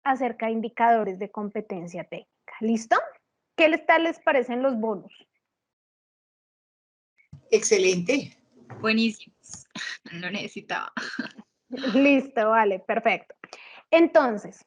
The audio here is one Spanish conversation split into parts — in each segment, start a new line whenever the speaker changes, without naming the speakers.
acerca de indicadores de competencia técnica. ¿Listo? ¿Qué tal les parecen los bonos?
Excelente.
Buenísimos. Lo necesitaba.
Listo, vale, perfecto. Entonces,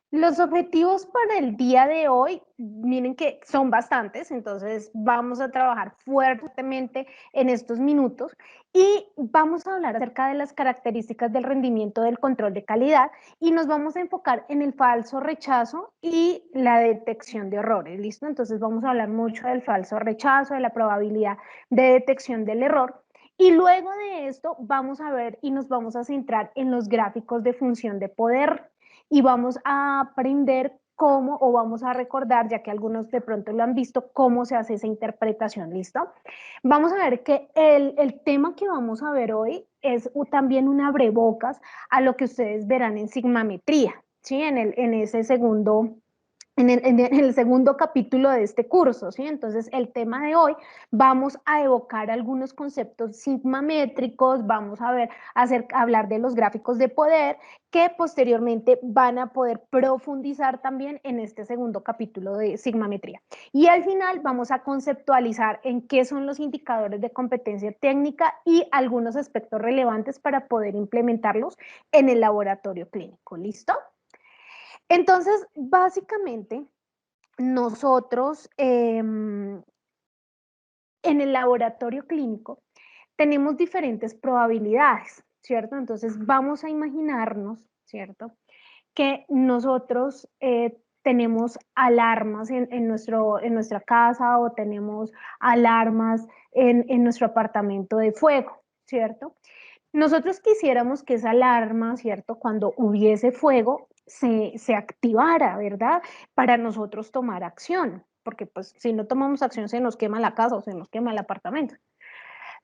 los objetivos para el día de hoy, miren que son bastantes, entonces vamos a trabajar fuertemente en estos minutos y vamos a hablar acerca de las características del rendimiento del control de calidad y nos vamos a enfocar en el falso rechazo y la detección de errores, ¿listo? Entonces vamos a hablar mucho del falso rechazo, de la probabilidad de detección del error. Y luego de esto vamos a ver y nos vamos a centrar en los gráficos de función de poder y vamos a aprender cómo, o vamos a recordar, ya que algunos de pronto lo han visto, cómo se hace esa interpretación, ¿listo? Vamos a ver que el tema que vamos a ver hoy es también un abrebocas a lo que ustedes verán en sigmametría, ¿sí? En ese segundo en el segundo capítulo de este curso, ¿sí? Entonces, el tema de hoy, vamos a evocar algunos conceptos sigmamétricos, vamos a ver, hablar de los gráficos de poder, que posteriormente van a poder profundizar también en este segundo capítulo de sigmametría. Y al final vamos a conceptualizar en qué son los indicadores de competencia técnica y algunos aspectos relevantes para poder implementarlos en el laboratorio clínico, ¿listo? Entonces, básicamente, nosotros en el laboratorio clínico tenemos diferentes probabilidades, ¿cierto? Entonces, vamos a imaginarnos, ¿cierto? Que nosotros tenemos alarmas en nuestra casa o tenemos alarmas en nuestro apartamento de fuego, ¿cierto? Nosotros quisiéramos que esa alarma, ¿cierto? Cuando hubiese fuego, se activara, ¿verdad? Para nosotros tomar acción, porque pues si no tomamos acción se nos quema la casa o se nos quema el apartamento.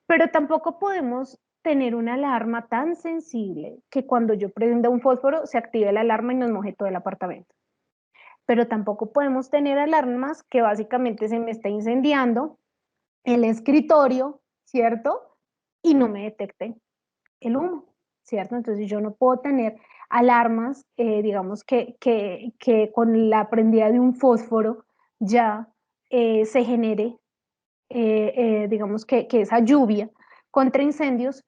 Pero tampoco podemos tener una alarma tan sensible que cuando yo prenda un fósforo se active la alarma y nos moje todo el apartamento. Pero tampoco podemos tener alarmas que básicamente se me está incendiando el escritorio, ¿cierto? Y no me detecten el humo, ¿cierto? Entonces yo no puedo tener alarmas, digamos que con la prendida de un fósforo ya se genere, digamos que esa lluvia contra incendios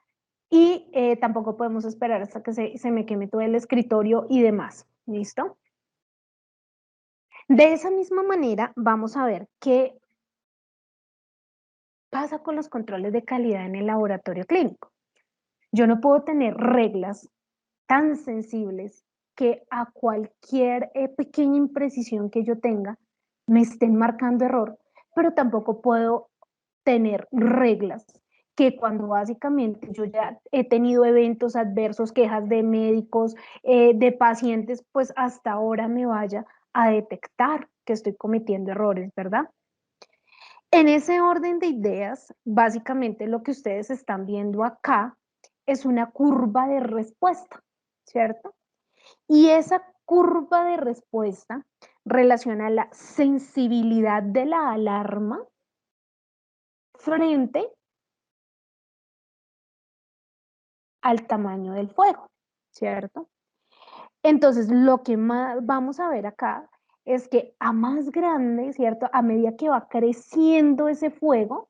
y tampoco podemos esperar hasta que se me queme todo el escritorio y demás, ¿listo? De esa misma manera vamos a ver qué pasa con los controles de calidad en el laboratorio clínico. Yo no puedo tener reglas tan sensibles que a cualquier pequeña imprecisión que yo tenga me estén marcando error, pero tampoco puedo tener reglas que cuando básicamente yo ya he tenido eventos adversos, quejas de médicos, de pacientes, pues hasta ahora me vaya a detectar que estoy cometiendo errores, ¿verdad? En ese orden de ideas, básicamente lo que ustedes están viendo acá es una curva de respuesta, ¿cierto? Y esa curva de respuesta relaciona la sensibilidad de la alarma frente al tamaño del fuego, ¿cierto? Entonces, lo que más vamos a ver acá es que a más grande, ¿cierto? A medida que va creciendo ese fuego,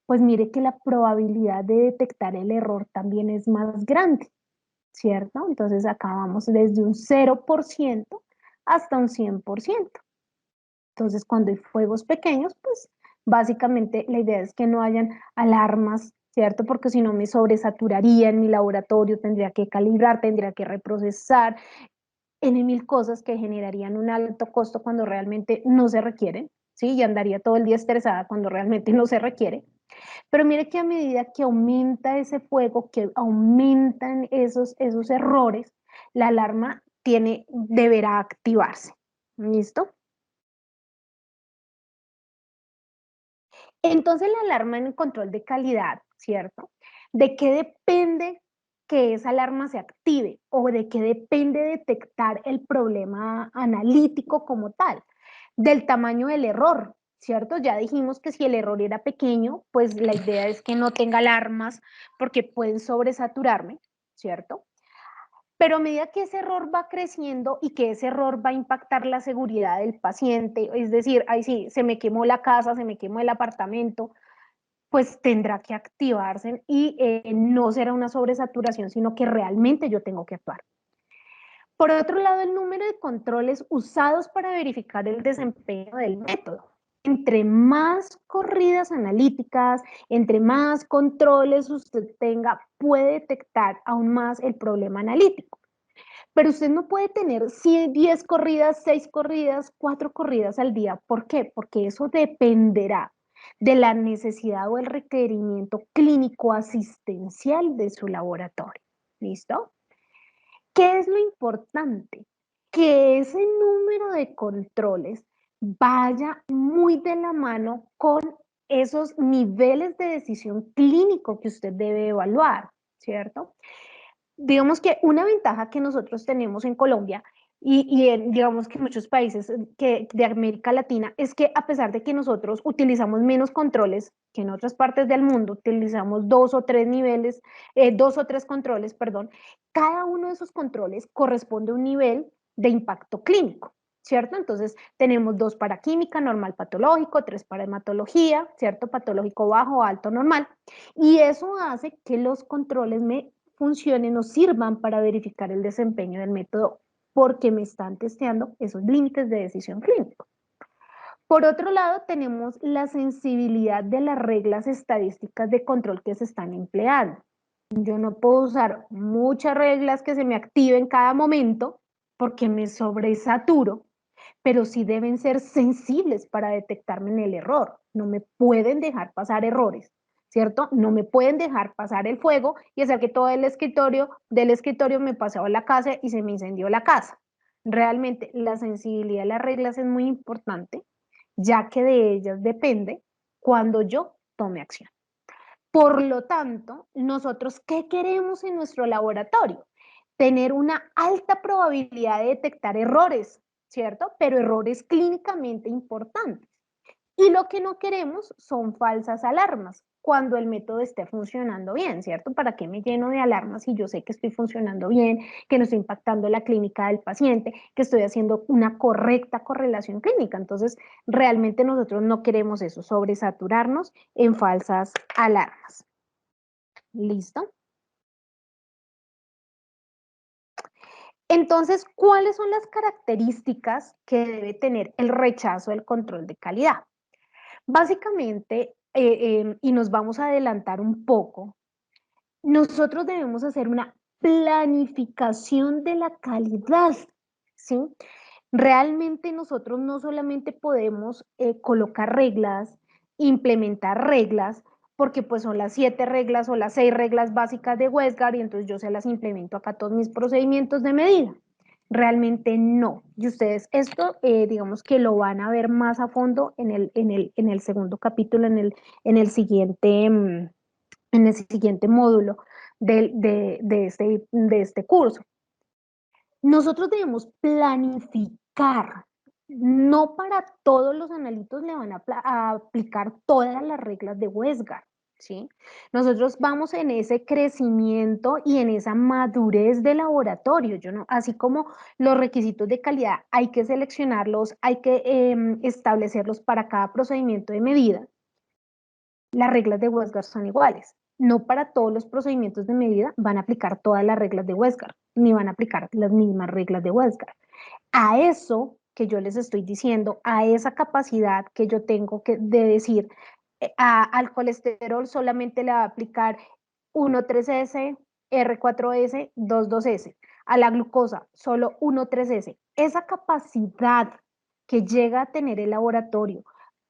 pues mire que la probabilidad de detectar el error también es más grande, ¿cierto? Entonces acá vamos desde un 0% hasta un 100%. Entonces cuando hay fuegos pequeños, pues básicamente la idea es que no hayan alarmas, ¿cierto? Porque si no me sobresaturaría en mi laboratorio, tendría que calibrar, tendría que reprocesar, en mil cosas que generarían un alto costo cuando realmente no se requieren, ¿sí? Y andaría todo el día estresada cuando realmente no se requiere. Pero mire que a medida que aumenta ese fuego, que aumentan esos errores, la alarma deberá activarse. ¿Listo? Entonces la alarma en el control de calidad, ¿cierto? ¿De qué depende que esa alarma se active o de qué depende detectar el problema analítico como tal? Del tamaño del error, ¿cierto? Ya dijimos que si el error era pequeño, pues la idea es que no tenga alarmas porque pueden sobresaturarme, ¿cierto? Pero a medida que ese error va creciendo y que ese error va a impactar la seguridad del paciente, es decir, ahí sí, se me quemó la casa, se me quemó el apartamento, pues tendrá que activarse y no será una sobresaturación, sino que realmente yo tengo que actuar. Por otro lado, el número de controles usados para verificar el desempeño del método. Entre más corridas analíticas, entre más controles usted tenga, puede detectar aún más el problema analítico. Pero usted no puede tener 10 corridas, 6 corridas, 4 corridas al día. ¿Por qué? Porque eso dependerá de la necesidad o el requerimiento clínico asistencial de su laboratorio. ¿Listo? ¿Qué es lo importante? Que ese número de controles vaya muy de la mano con esos niveles de decisión clínico que usted debe evaluar, ¿cierto? Digamos que una ventaja que nosotros tenemos en Colombia digamos que muchos países de América Latina es que a pesar de que nosotros utilizamos menos controles que en otras partes del mundo, utilizamos 2 o 3 controles, perdón, cada uno de esos controles corresponde a un nivel de impacto clínico, ¿cierto? Entonces tenemos 2 para química, normal patológico, 3 para hematología, ¿cierto? Patológico bajo, alto, normal. Y eso hace que los controles funcionen o sirvan para verificar el desempeño del método porque me están testeando esos límites de decisión clínica. Por otro lado, tenemos la sensibilidad de las reglas estadísticas de control que se están empleando. Yo no puedo usar muchas reglas que se me activen cada momento porque me sobresaturo, pero sí deben ser sensibles para detectarme en el error. No me pueden dejar pasar errores, ¿cierto? No me pueden dejar pasar el fuego y hacer que todo del escritorio me pasó a la casa y se me incendió la casa. Realmente la sensibilidad de las reglas es muy importante, ya que de ellas depende cuando yo tome acción. Por lo tanto, nosotros, ¿qué queremos en nuestro laboratorio? Tener una alta probabilidad de detectar errores, ¿cierto? Pero errores clínicamente importantes. Y lo que no queremos son falsas alarmas cuando el método esté funcionando bien, ¿cierto? ¿Para qué me lleno de alarmas si yo sé que estoy funcionando bien, que no estoy impactando la clínica del paciente, que estoy haciendo una correcta correlación clínica? Entonces, realmente nosotros no queremos eso, sobresaturarnos en falsas alarmas. ¿Listo? Entonces, ¿cuáles son las características que debe tener el rechazo del control de calidad? Básicamente, y nos vamos a adelantar un poco, nosotros debemos hacer una planificación de la calidad, ¿sí? Realmente nosotros no solamente podemos colocar reglas, implementar reglas, porque pues son las 7 reglas o las 6 reglas básicas de Westgard y entonces yo se las implemento acá a todos mis procedimientos de medida. Realmente no. Y ustedes esto, digamos que lo van a ver más a fondo en el segundo capítulo, en el siguiente, en el siguiente módulo de este curso. Nosotros debemos planificar. No para todos los analitos le van a aplicar todas las reglas de Westgard, ¿sí? Nosotros vamos en ese crecimiento y en esa madurez de laboratorio, yo no, así como los requisitos de calidad hay que seleccionarlos, hay que establecerlos para cada procedimiento de medida. Las reglas de Westgard son iguales. No para todos los procedimientos de medida van a aplicar todas las reglas de Westgard, ni van a aplicar las mismas reglas de Westgard. A eso que yo les estoy diciendo, a esa capacidad que yo tengo de decir, al colesterol solamente le va a aplicar 1,3S, R4S, 2,2S. A la glucosa, solo 1,3S. Esa capacidad que llega a tener el laboratorio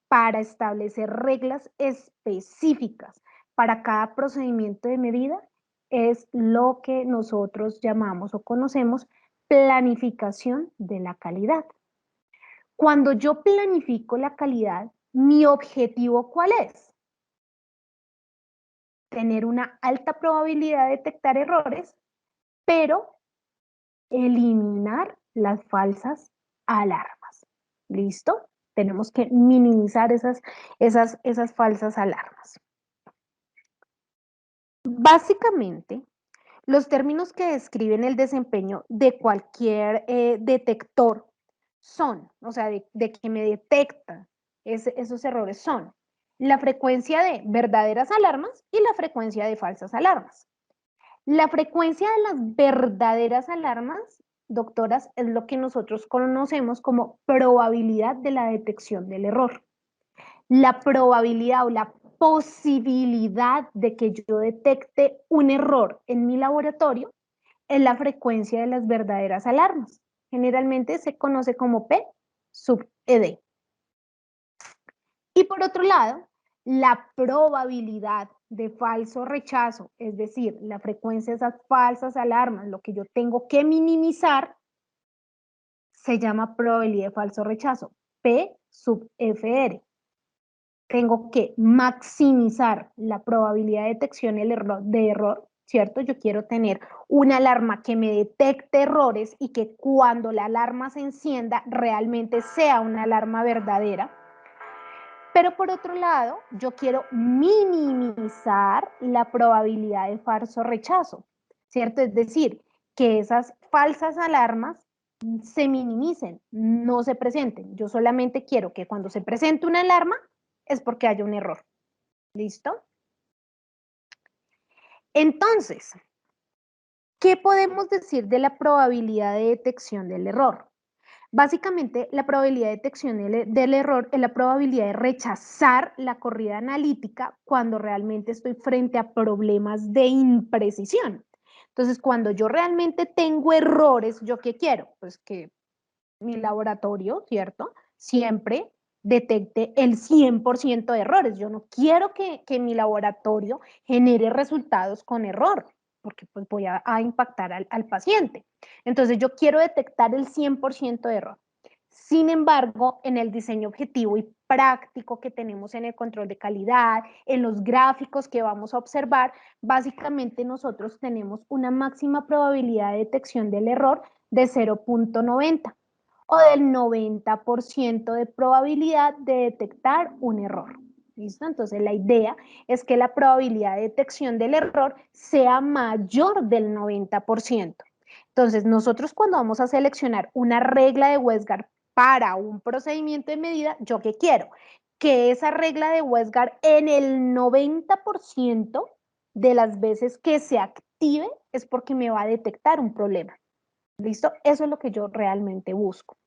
para establecer reglas específicas para cada procedimiento de medida es lo que nosotros llamamos o conocemos planificación de la calidad. Cuando yo planifico la calidad, mi objetivo, ¿cuál es? Tener una alta probabilidad de detectar errores, pero eliminar las falsas alarmas. ¿Listo? Tenemos que minimizar esas falsas alarmas. Básicamente, Los términos que describen el desempeño de cualquier detector son, o sea, de que me detecta esos errores son la frecuencia de verdaderas alarmas y la frecuencia de falsas alarmas. La frecuencia de las verdaderas alarmas, doctoras, es lo que nosotros conocemos como probabilidad de la detección del error. La probabilidad o la posibilidad de que yo detecte un error en mi laboratorio es la frecuencia de las verdaderas alarmas. Generalmente se conoce como P sub ED. Y por otro lado, la probabilidad de falso rechazo, es decir, la frecuencia de esas falsas alarmas, lo que yo tengo que minimizar, se llama probabilidad de falso rechazo, P sub FR. Tengo que maximizar la probabilidad de detección de error, ¿cierto? Yo quiero tener una alarma que me detecte errores y que cuando la alarma se encienda realmente sea una alarma verdadera. Pero por otro lado, yo quiero minimizar la probabilidad de falso rechazo, ¿cierto? Es decir, que esas falsas alarmas se minimicen, no se presenten. Yo solamente quiero que cuando se presente una alarma es porque haya un error. ¿Listo? Entonces, ¿qué podemos decir de la probabilidad de detección del error? Básicamente, la probabilidad de detección del error es la probabilidad de rechazar la corrida analítica cuando realmente estoy frente a problemas de imprecisión. Entonces, cuando yo realmente tengo errores, ¿yo qué quiero? Pues que mi laboratorio, ¿cierto? Siempre detecte el 100% de errores. Yo no quiero que mi laboratorio genere resultados con error, porque pues voy a impactar al paciente. Entonces yo quiero detectar el 100% de error. Sin embargo, en el diseño objetivo y práctico que tenemos en el control de calidad, en los gráficos que vamos a observar, básicamente nosotros tenemos una máxima probabilidad de detección del error de 0.90 o del 90% de probabilidad de detectar un error. ¿Listo? Entonces la idea es que la probabilidad de detección del error sea mayor del 90%. Entonces nosotros cuando vamos a seleccionar una regla de Westgard para un procedimiento de medida, ¿yo qué quiero? Que esa regla de Westgard en el 90% de las veces que se active es porque me va a detectar un problema. ¿Listo? Eso es lo que yo realmente busco.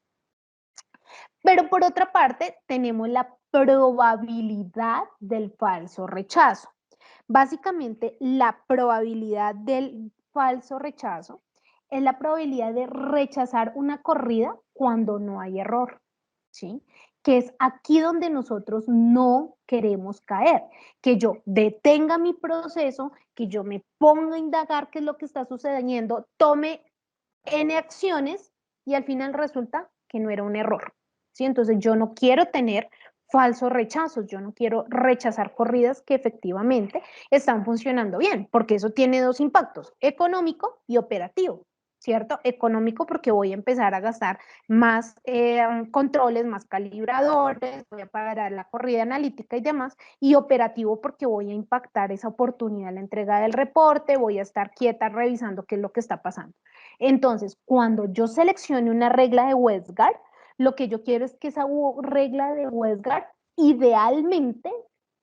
Pero por otra parte, tenemos la probabilidad del falso rechazo. Básicamente, la probabilidad del falso rechazo es la probabilidad de rechazar una corrida cuando no hay error, ¿sí? Que es aquí donde nosotros no queremos caer, que yo detenga mi proceso, que yo me ponga a indagar qué es lo que está sucediendo, tome N acciones y al final resulta que no era un error. ¿Sí? Entonces yo no quiero tener falsos rechazos, yo no quiero rechazar corridas que efectivamente están funcionando bien, porque eso tiene dos impactos, económico y operativo. ¿Cierto? Económico porque voy a empezar a gastar más controles, más calibradores, voy a pagar la corrida analítica y demás, y operativo porque voy a impactar esa oportunidad, la entrega del reporte, voy a estar quieta revisando qué es lo que está pasando. Entonces, cuando yo seleccione una regla de Westgard, lo que yo quiero es que esa regla de Westgard idealmente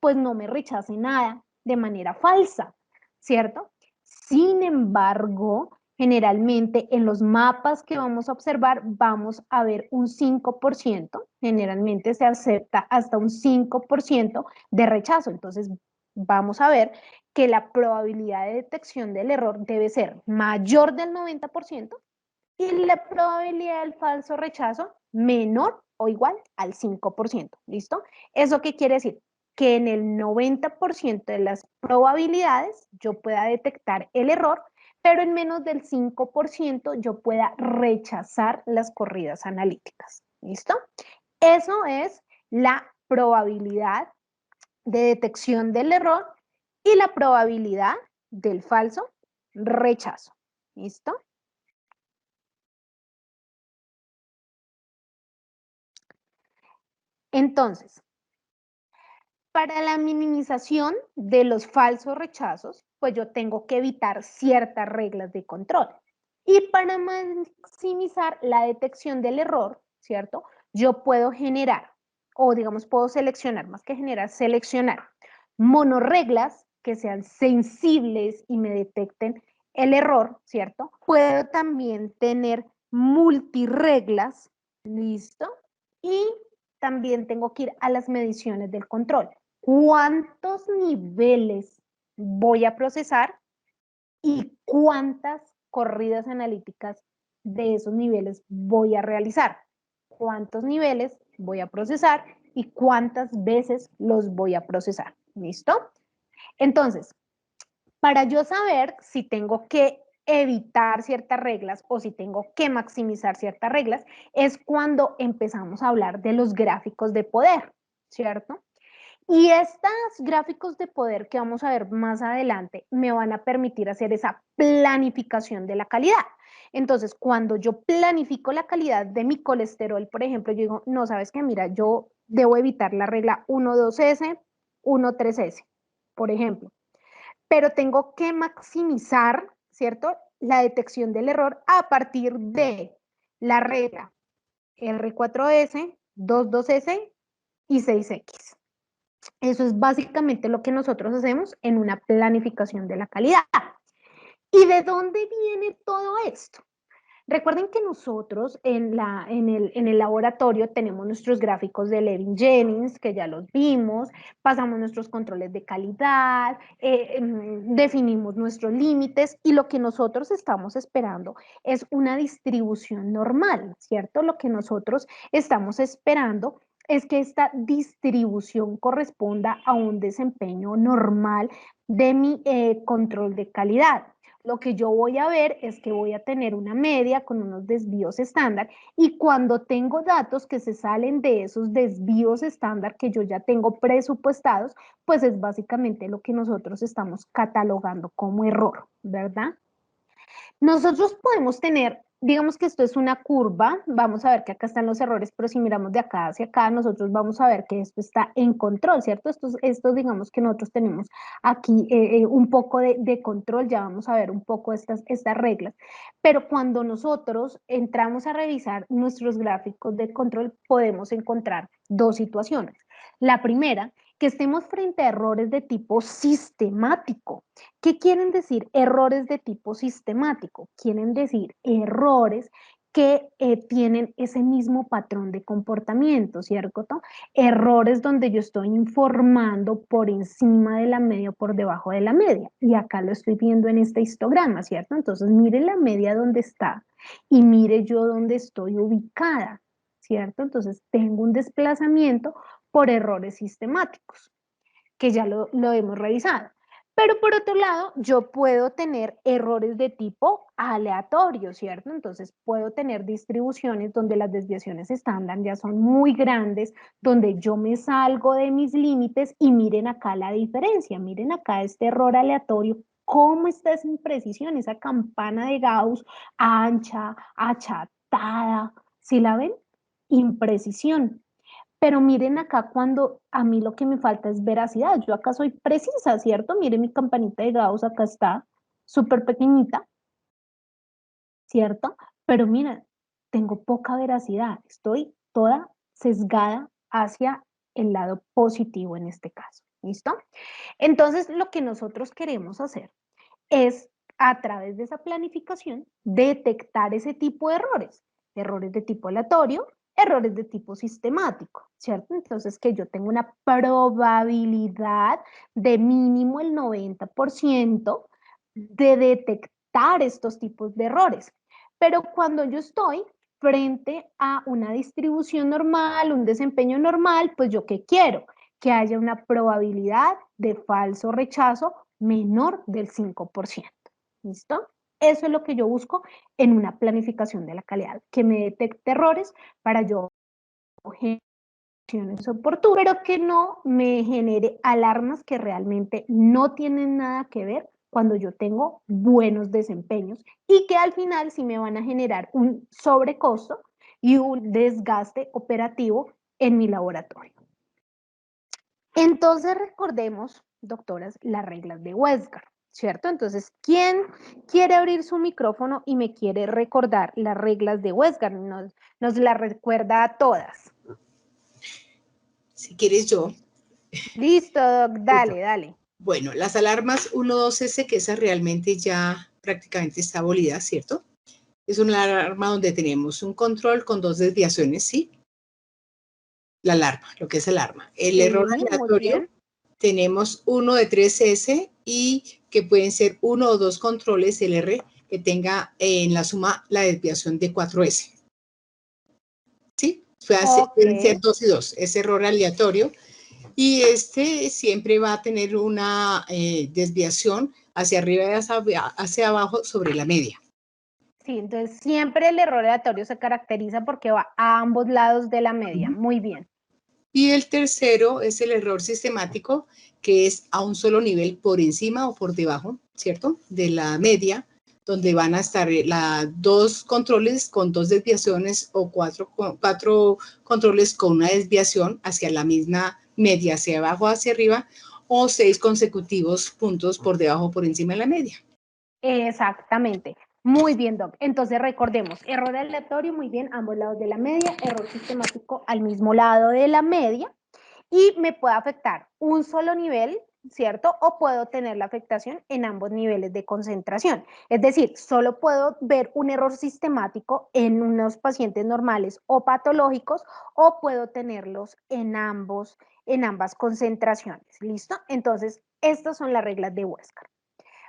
pues no me rechace nada de manera falsa, ¿cierto? Sin embargo, generalmente en los mapas que vamos a observar vamos a ver un 5%, generalmente se acepta hasta un 5% de rechazo, entonces vamos a ver que la probabilidad de detección del error debe ser mayor del 90% y la probabilidad del falso rechazo menor o igual al 5%. ¿Listo? ¿Eso qué quiere decir? Que en el 90% de las probabilidades yo pueda detectar el error, pero en menos del 5% yo pueda rechazar las corridas analíticas. ¿Listo? Eso es la probabilidad de detección del error y la probabilidad del falso rechazo. ¿Listo? Entonces, para la minimización de los falsos rechazos, pues yo tengo que evitar ciertas reglas de control. Y para maximizar la detección del error, ¿cierto? Yo puedo generar, o digamos, puedo seleccionar, más que generar, seleccionar monorreglas que sean sensibles y me detecten el error, ¿cierto? Puedo también tener multireglas, ¿listo? Y también tengo que ir a las mediciones del control. ¿Cuántos niveles voy a procesar y cuántas corridas analíticas de esos niveles voy a realizar? ¿Cuántos niveles voy a procesar y cuántas veces los voy a procesar? ¿Listo? Entonces, para yo saber si tengo que evitar ciertas reglas o si tengo que maximizar ciertas reglas, es cuando empezamos a hablar de los gráficos de poder, ¿cierto? Y estos gráficos de poder que vamos a ver más adelante me van a permitir hacer esa planificación de la calidad. Entonces, cuando yo planifico la calidad de mi colesterol, por ejemplo, yo digo, no, ¿sabes qué? Mira, yo debo evitar la regla 1,2S, 1,3S, por ejemplo, pero tengo que maximizar, ¿cierto? La detección del error a partir de la regla R4S, 22S y 6X. Eso es básicamente lo que nosotros hacemos en una planificación de la calidad. ¿Y de dónde viene todo esto? Recuerden que nosotros en el laboratorio tenemos nuestros gráficos de Levin-Jennings, que ya los vimos, pasamos nuestros controles de calidad, definimos nuestros límites y lo que nosotros estamos esperando es una distribución normal, ¿cierto? Lo que nosotros estamos esperando es que esta distribución corresponda a un desempeño normal de mi control de calidad. Lo que yo voy a ver es que voy a tener una media con unos desvíos estándar y cuando tengo datos que se salen de esos desvíos estándar que yo ya tengo presupuestados, pues es básicamente lo que nosotros estamos catalogando como error, ¿verdad? Nosotros podemos tener, digamos que esto es una curva, vamos a ver que acá están los errores, pero si miramos de acá hacia acá, nosotros vamos a ver que esto está en control, ¿cierto? Esto digamos que nosotros tenemos aquí un poco de control, ya vamos a ver un poco estas reglas, pero cuando nosotros entramos a revisar nuestros gráficos de control, podemos encontrar dos situaciones. La primera, que estemos frente a errores de tipo sistemático. ¿Qué quieren decir errores de tipo sistemático? Quieren decir errores que tienen ese mismo patrón de comportamiento, ¿cierto? Errores donde yo estoy informando por encima de la media o por debajo de la media. Y acá lo estoy viendo en este histograma, ¿cierto? Entonces, mire la media donde está y mire yo dónde estoy ubicada, ¿cierto? Entonces, tengo un desplazamiento por errores sistemáticos, que ya lo hemos revisado. Pero por otro lado, yo puedo tener errores de tipo aleatorio, ¿cierto? Entonces puedo tener distribuciones donde las desviaciones estándar ya son muy grandes, donde yo me salgo de mis límites y miren acá la diferencia, miren acá este error aleatorio, cómo está esa imprecisión, esa campana de Gauss ancha, achatada, ¿sí la ven? Imprecisión. Pero miren acá cuando a mí lo que me falta es veracidad. Yo acá soy precisa, ¿cierto? Miren mi campanita de Gauss, acá está, súper pequeñita, ¿cierto? Pero mira, tengo poca veracidad. Estoy toda sesgada hacia el lado positivo en este caso. ¿Listo? Entonces, lo que nosotros queremos hacer es, a través de esa planificación, detectar ese tipo de errores. Errores de tipo aleatorio, errores de tipo sistemático, ¿cierto? Entonces, que yo tengo una probabilidad de mínimo el 90% de detectar estos tipos de errores. Pero cuando yo estoy frente a una distribución normal, un desempeño normal, pues yo qué quiero? Que haya una probabilidad de falso rechazo menor del 5%. ¿Listo? Eso es lo que yo busco en una planificación de la calidad, que me detecte errores para yo acciones oportunas, pero que no me genere alarmas que realmente no tienen nada que ver cuando yo tengo buenos desempeños y que al final sí me van a generar un sobrecosto y un desgaste operativo en mi laboratorio. Entonces recordemos, doctoras, las reglas de Westgard, ¿cierto? Entonces, ¿quién quiere abrir su micrófono y me quiere recordar las reglas de Westgard? Nos las recuerda a todas.
Si quieres yo.
Listo, Doc, dale, dale.
Bueno, las alarmas 1-2S, que esa realmente ya prácticamente está abolida, ¿cierto? Es una alarma donde tenemos un control con 2 desviaciones, ¿sí? La alarma, lo que es alarma. El error aleatorio, tenemos uno de 3S y que pueden ser 1 o 2 controles, el R, que tenga en la suma la desviación de 4S. ¿Sí? Pueden ser 2 y 2, es error aleatorio. Y este siempre va a tener una desviación hacia arriba y hacia abajo sobre la media.
Sí, entonces siempre el error aleatorio se caracteriza porque va a ambos lados de la media. Muy bien.
Y el tercero es el error sistemático, que es a un solo nivel por encima o por debajo, ¿cierto? De la media, donde van a estar dos controles con 2 desviaciones o cuatro controles con una desviación hacia la misma media, hacia abajo, hacia arriba, o 6 consecutivos puntos por debajo o por encima de la media.
Exactamente. Muy bien, Doc. Entonces recordemos, error aleatorio, muy bien, ambos lados de la media, error sistemático al mismo lado de la media, y me puede afectar un solo nivel, ¿cierto? O puedo tener la afectación en ambos niveles de concentración. Es decir, solo puedo ver un error sistemático en unos pacientes normales o patológicos, o puedo tenerlos en ambas concentraciones. ¿Listo? Entonces, estas son las reglas de Westgard.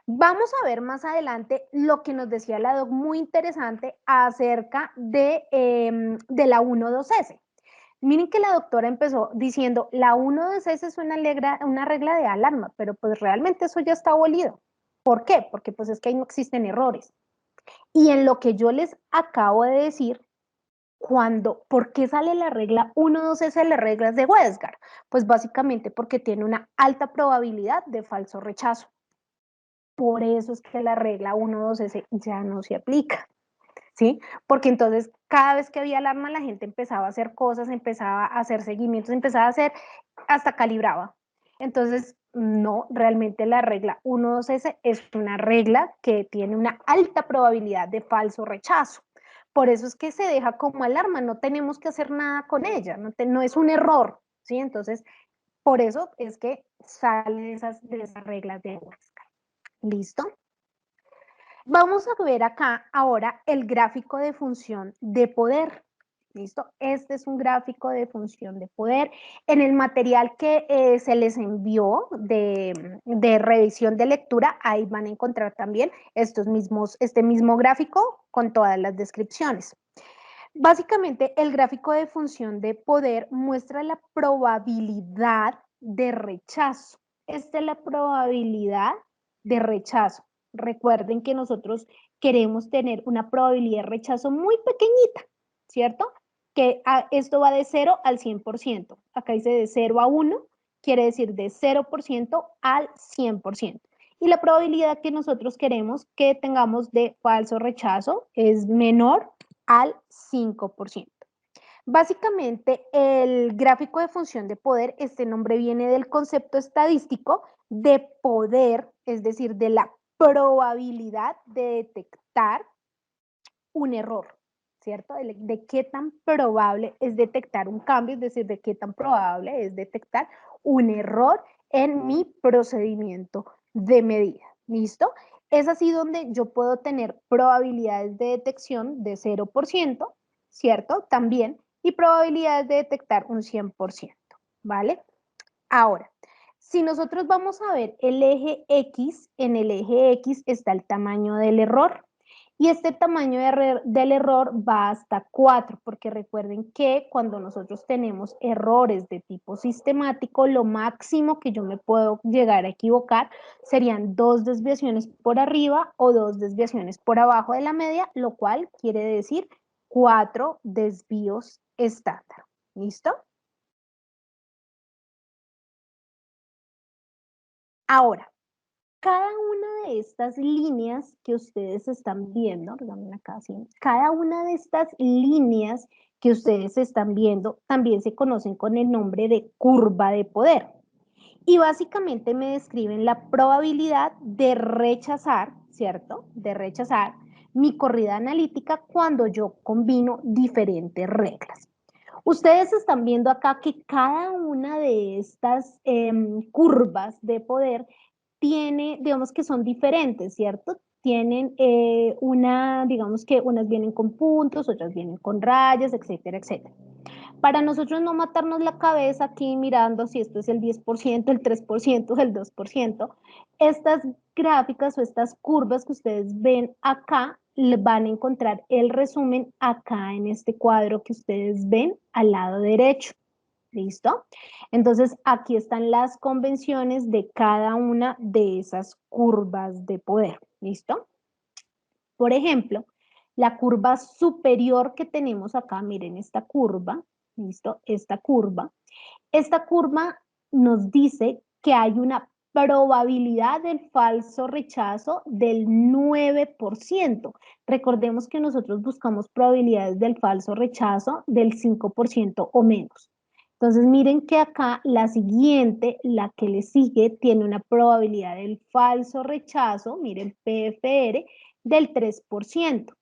Vamos a ver más adelante lo que nos decía la doc, muy interesante acerca de la 1,2S. Miren que la doctora empezó diciendo, la 1,2S es una regla de alarma, pero pues realmente eso ya está abolido. ¿Por qué? Porque pues es que ahí no existen errores. Y en lo que yo les acabo de decir, ¿por qué sale la regla 1,2S de las reglas de Westgard? Pues básicamente porque tiene una alta probabilidad de falso rechazo. Por eso es que la regla 1,2S ya no se aplica, ¿sí? Porque entonces cada vez que había alarma la gente empezaba a hacer cosas, empezaba a hacer seguimientos, empezaba a hacer, hasta calibraba. Entonces, no, realmente la regla 1,2S es una regla que tiene una alta probabilidad de falso rechazo. Por eso es que se deja como alarma, no tenemos que hacer nada con ella, no es un error, ¿sí? Entonces, por eso es que salen esas reglas de Westgard. ¿Listo? Vamos a ver acá ahora el gráfico de función de poder. ¿Listo? Este es un gráfico de función de poder. En el material que se les envió de revisión de lectura, ahí van a encontrar también este mismo gráfico con todas las descripciones. Básicamente, el gráfico de función de poder muestra la probabilidad de rechazo. Esta es la probabilidad de rechazo. Recuerden que nosotros queremos tener una probabilidad de rechazo muy pequeñita, ¿cierto? Que esto va de 0 al 100%. Acá dice de 0 a 1, quiere decir de 0% al 100%. Y la probabilidad que nosotros queremos que tengamos de falso rechazo es menor al 5%. Básicamente, el gráfico de función de poder, este nombre viene del concepto estadístico de poder, es decir, de la probabilidad de detectar un error, ¿cierto? De qué tan probable es detectar un cambio, es decir, de qué tan probable es detectar un error en mi procedimiento de medida. ¿Listo? Es así donde yo puedo tener probabilidades de detección de 0%, ¿cierto? También, y probabilidades de detectar un 100%, ¿vale? Ahora, si nosotros vamos a ver el eje X, en el eje X está el tamaño del error. Y este tamaño del error va hasta 4, porque recuerden que cuando nosotros tenemos errores de tipo sistemático, lo máximo que yo me puedo llegar a equivocar serían 2 desviaciones por arriba o 2 desviaciones por abajo de la media, lo cual quiere decir 4 desvíos estándar. ¿Listo? Ahora, cada una de estas líneas que ustedes están viendo, acá, ¿sí? Cada una de estas líneas que ustedes están viendo también se conocen con el nombre de curva de poder. Y básicamente me describen la probabilidad de rechazar, ¿cierto? De rechazar mi corrida analítica cuando yo combino diferentes reglas. Ustedes están viendo acá que cada una de estas curvas de poder tiene, digamos que son diferentes, ¿cierto? Tienen digamos que unas vienen con puntos, otras vienen con rayas, etcétera, etcétera. Para nosotros no matarnos la cabeza aquí mirando si esto es el 10%, el 3%, el 2%, estas gráficas o estas curvas que ustedes ven acá, van a encontrar el resumen acá en este cuadro que ustedes ven al lado derecho. ¿Listo? Entonces, aquí están las convenciones de cada una de esas curvas de poder. ¿Listo? Por ejemplo, la curva superior que tenemos acá, miren esta curva, ¿listo? Esta curva nos dice que hay una probabilidad del falso rechazo del 9%. Recordemos que nosotros buscamos probabilidades del falso rechazo del 5% o menos. Entonces miren que acá la siguiente, la que le sigue, tiene una probabilidad del falso rechazo, miren PFR, del 3%.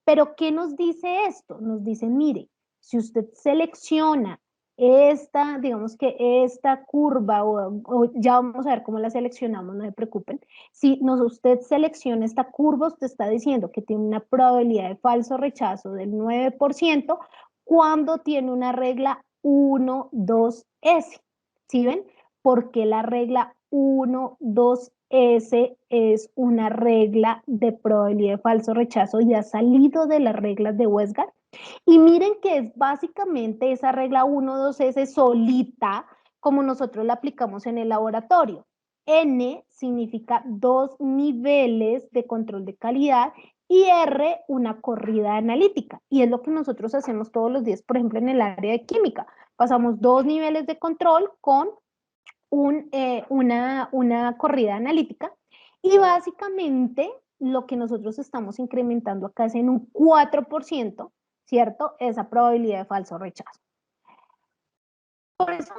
Pero ¿qué nos dice esto? Nos dice, mire, si usted selecciona esta, digamos que esta curva, o ya vamos a ver cómo la seleccionamos, no se preocupen. Si usted selecciona esta curva, usted está diciendo que tiene una probabilidad de falso rechazo del 9% cuando tiene una regla 1, 2S. ¿Sí ven? Porque la regla 1, 2S es una regla de probabilidad de falso rechazo y ha salido de las reglas de Westgard. Y miren que es básicamente esa regla 1, 2S solita, como nosotros la aplicamos en el laboratorio. N significa 2 niveles de control de calidad y R una corrida analítica. Y es lo que nosotros hacemos todos los días, por ejemplo, en el área de química. Pasamos 2 niveles de control con una corrida analítica y básicamente lo que nosotros estamos incrementando acá es en un 4%, ¿cierto? Esa probabilidad de falso rechazo. Por eso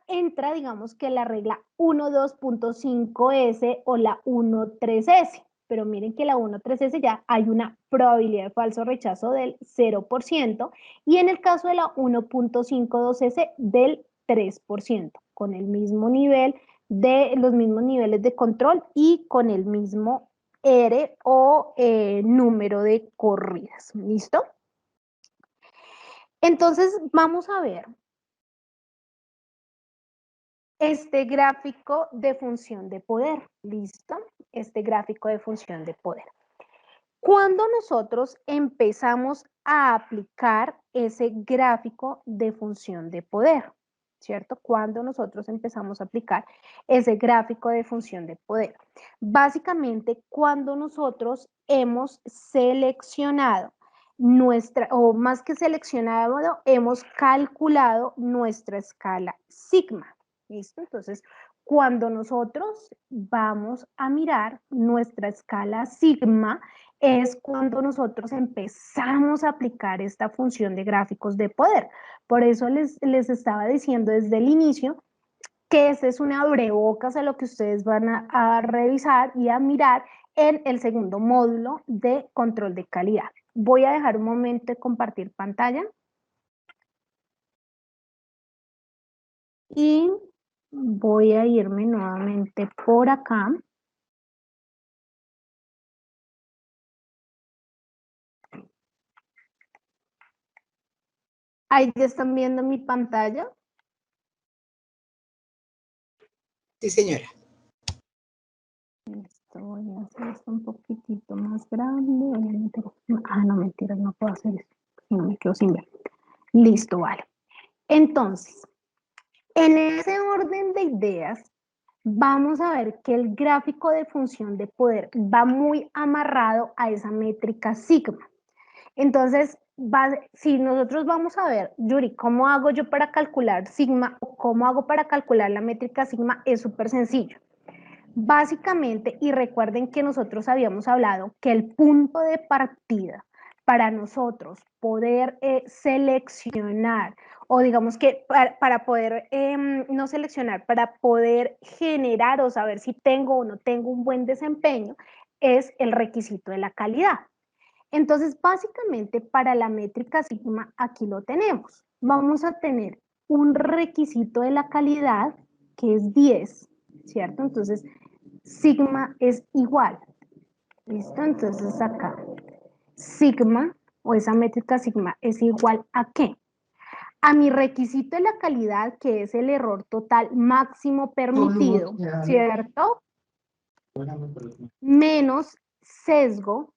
entra, digamos que la regla 1.2.5S o la 1.3S. Pero miren que la 1.3S ya hay una probabilidad de falso rechazo del 0% y en el caso de la 1.52S del 3%, con el mismo nivel los mismos niveles de control y con el mismo R o número de corridas. ¿Listo? Entonces, vamos a ver este gráfico de función de poder. ¿Listo? Este gráfico de función de poder. Cuando nosotros empezamos a aplicar ese gráfico de función de poder, ¿cierto? Cuando nosotros empezamos a aplicar ese gráfico de función de poder. Básicamente, cuando nosotros hemos seleccionado o más que seleccionado, hemos calculado nuestra escala sigma. ¿Listo? Entonces, cuando nosotros vamos a mirar nuestra escala sigma, es cuando nosotros empezamos a aplicar esta función de gráficos de poder. Por eso les estaba diciendo desde el inicio que este es un abrebocas a lo que ustedes van a revisar y a mirar en el segundo módulo de control de calidad. Voy a dejar un momento de compartir pantalla. Y voy a irme nuevamente por acá. Ahí ya están viendo mi pantalla.
Sí, señora.
Esto voy a hacer esto un poquitito más grande. No, mentiras, no puedo hacer eso. No me quedo sin ver. Listo, vale. Entonces, en ese orden de ideas, vamos a ver que el gráfico de función de poder va muy amarrado a esa métrica sigma. Entonces, si nosotros vamos a ver, Yuri, ¿cómo hago yo para calcular sigma o cómo hago para calcular la métrica sigma? Es súper sencillo. Básicamente, y recuerden que nosotros habíamos hablado que el punto de partida para nosotros poder seleccionar o digamos que para poder no seleccionar, para poder generar o saber si tengo o no tengo un buen desempeño, es el requisito de la calidad. Entonces, básicamente, para la métrica sigma, aquí lo tenemos. Vamos a tener un requisito de la calidad que es 10, ¿cierto? Entonces, sigma es igual. ¿Listo? Entonces, acá, sigma, o esa métrica sigma, es igual a ¿qué? A mi requisito de la calidad, que es el error total máximo permitido, ¿cierto? Menos sesgo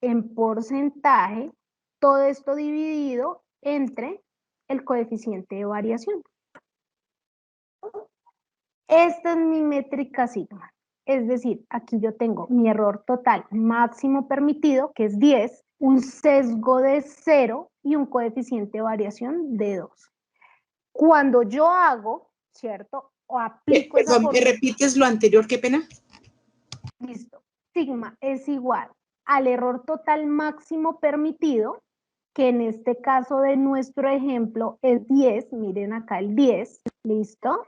en porcentaje, todo esto dividido entre el coeficiente de variación. Esta es mi métrica sigma. Es decir, aquí yo tengo mi error total máximo permitido, que es 10, un sesgo de 0 y un coeficiente de variación de 2. Cuando yo hago, ¿cierto? O aplico esa
¿Me repites lo anterior? Qué pena.
Listo. Sigma es igual al error total máximo permitido, que en este caso de nuestro ejemplo es 10, miren acá el 10, ¿listo?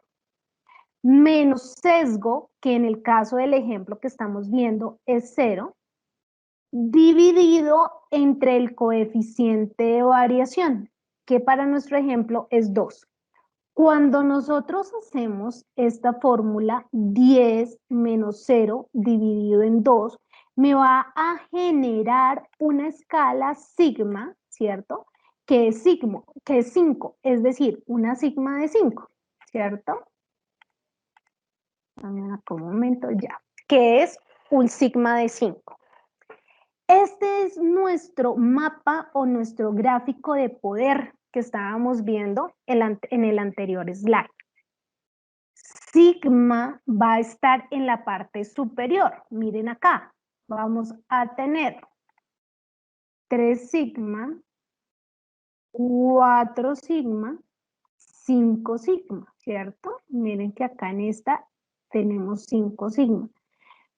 Menos sesgo, que en el caso del ejemplo que estamos viendo es 0, dividido entre el coeficiente de variación, que para nuestro ejemplo es 2. Cuando nosotros hacemos esta fórmula, 10 menos 0 dividido en 2, me va a generar una escala sigma, ¿cierto? Que es 5, es decir, una sigma de 5, ¿cierto? Un momento ya, que es un sigma de 5. Este es nuestro mapa o nuestro gráfico de poder que estábamos viendo en el anterior slide. Sigma va a estar en la parte superior. Miren acá, vamos a tener 3 sigma, 4 sigma, 5 sigma, ¿cierto? Miren que acá en esta tenemos 5 sigma.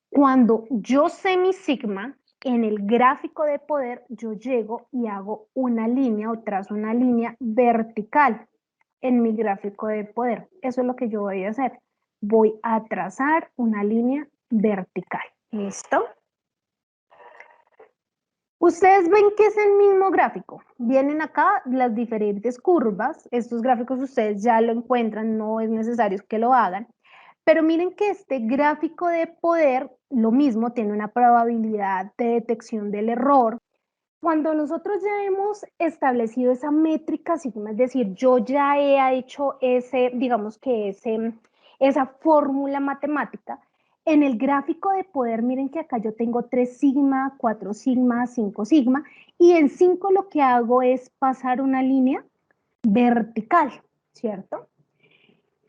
Cuando yo sé mi sigma, en el gráfico de poder, yo llego y hago una línea o trazo una línea vertical en mi gráfico de poder. Eso es lo que yo voy a hacer. Voy a trazar una línea vertical. ¿Listo? Ustedes ven que es el mismo gráfico. Vienen acá las diferentes curvas. Estos gráficos ustedes ya lo encuentran, no es necesario que lo hagan. Pero miren que este gráfico de poder, lo mismo, tiene una probabilidad de detección del error. Cuando nosotros ya hemos establecido esa métrica sigma, es decir, yo ya he hecho digamos que esa fórmula matemática, en el gráfico de poder, miren que acá yo tengo 3 sigma, 4 sigma, 5 sigma, y en 5 lo que hago es pasar una línea vertical, ¿cierto?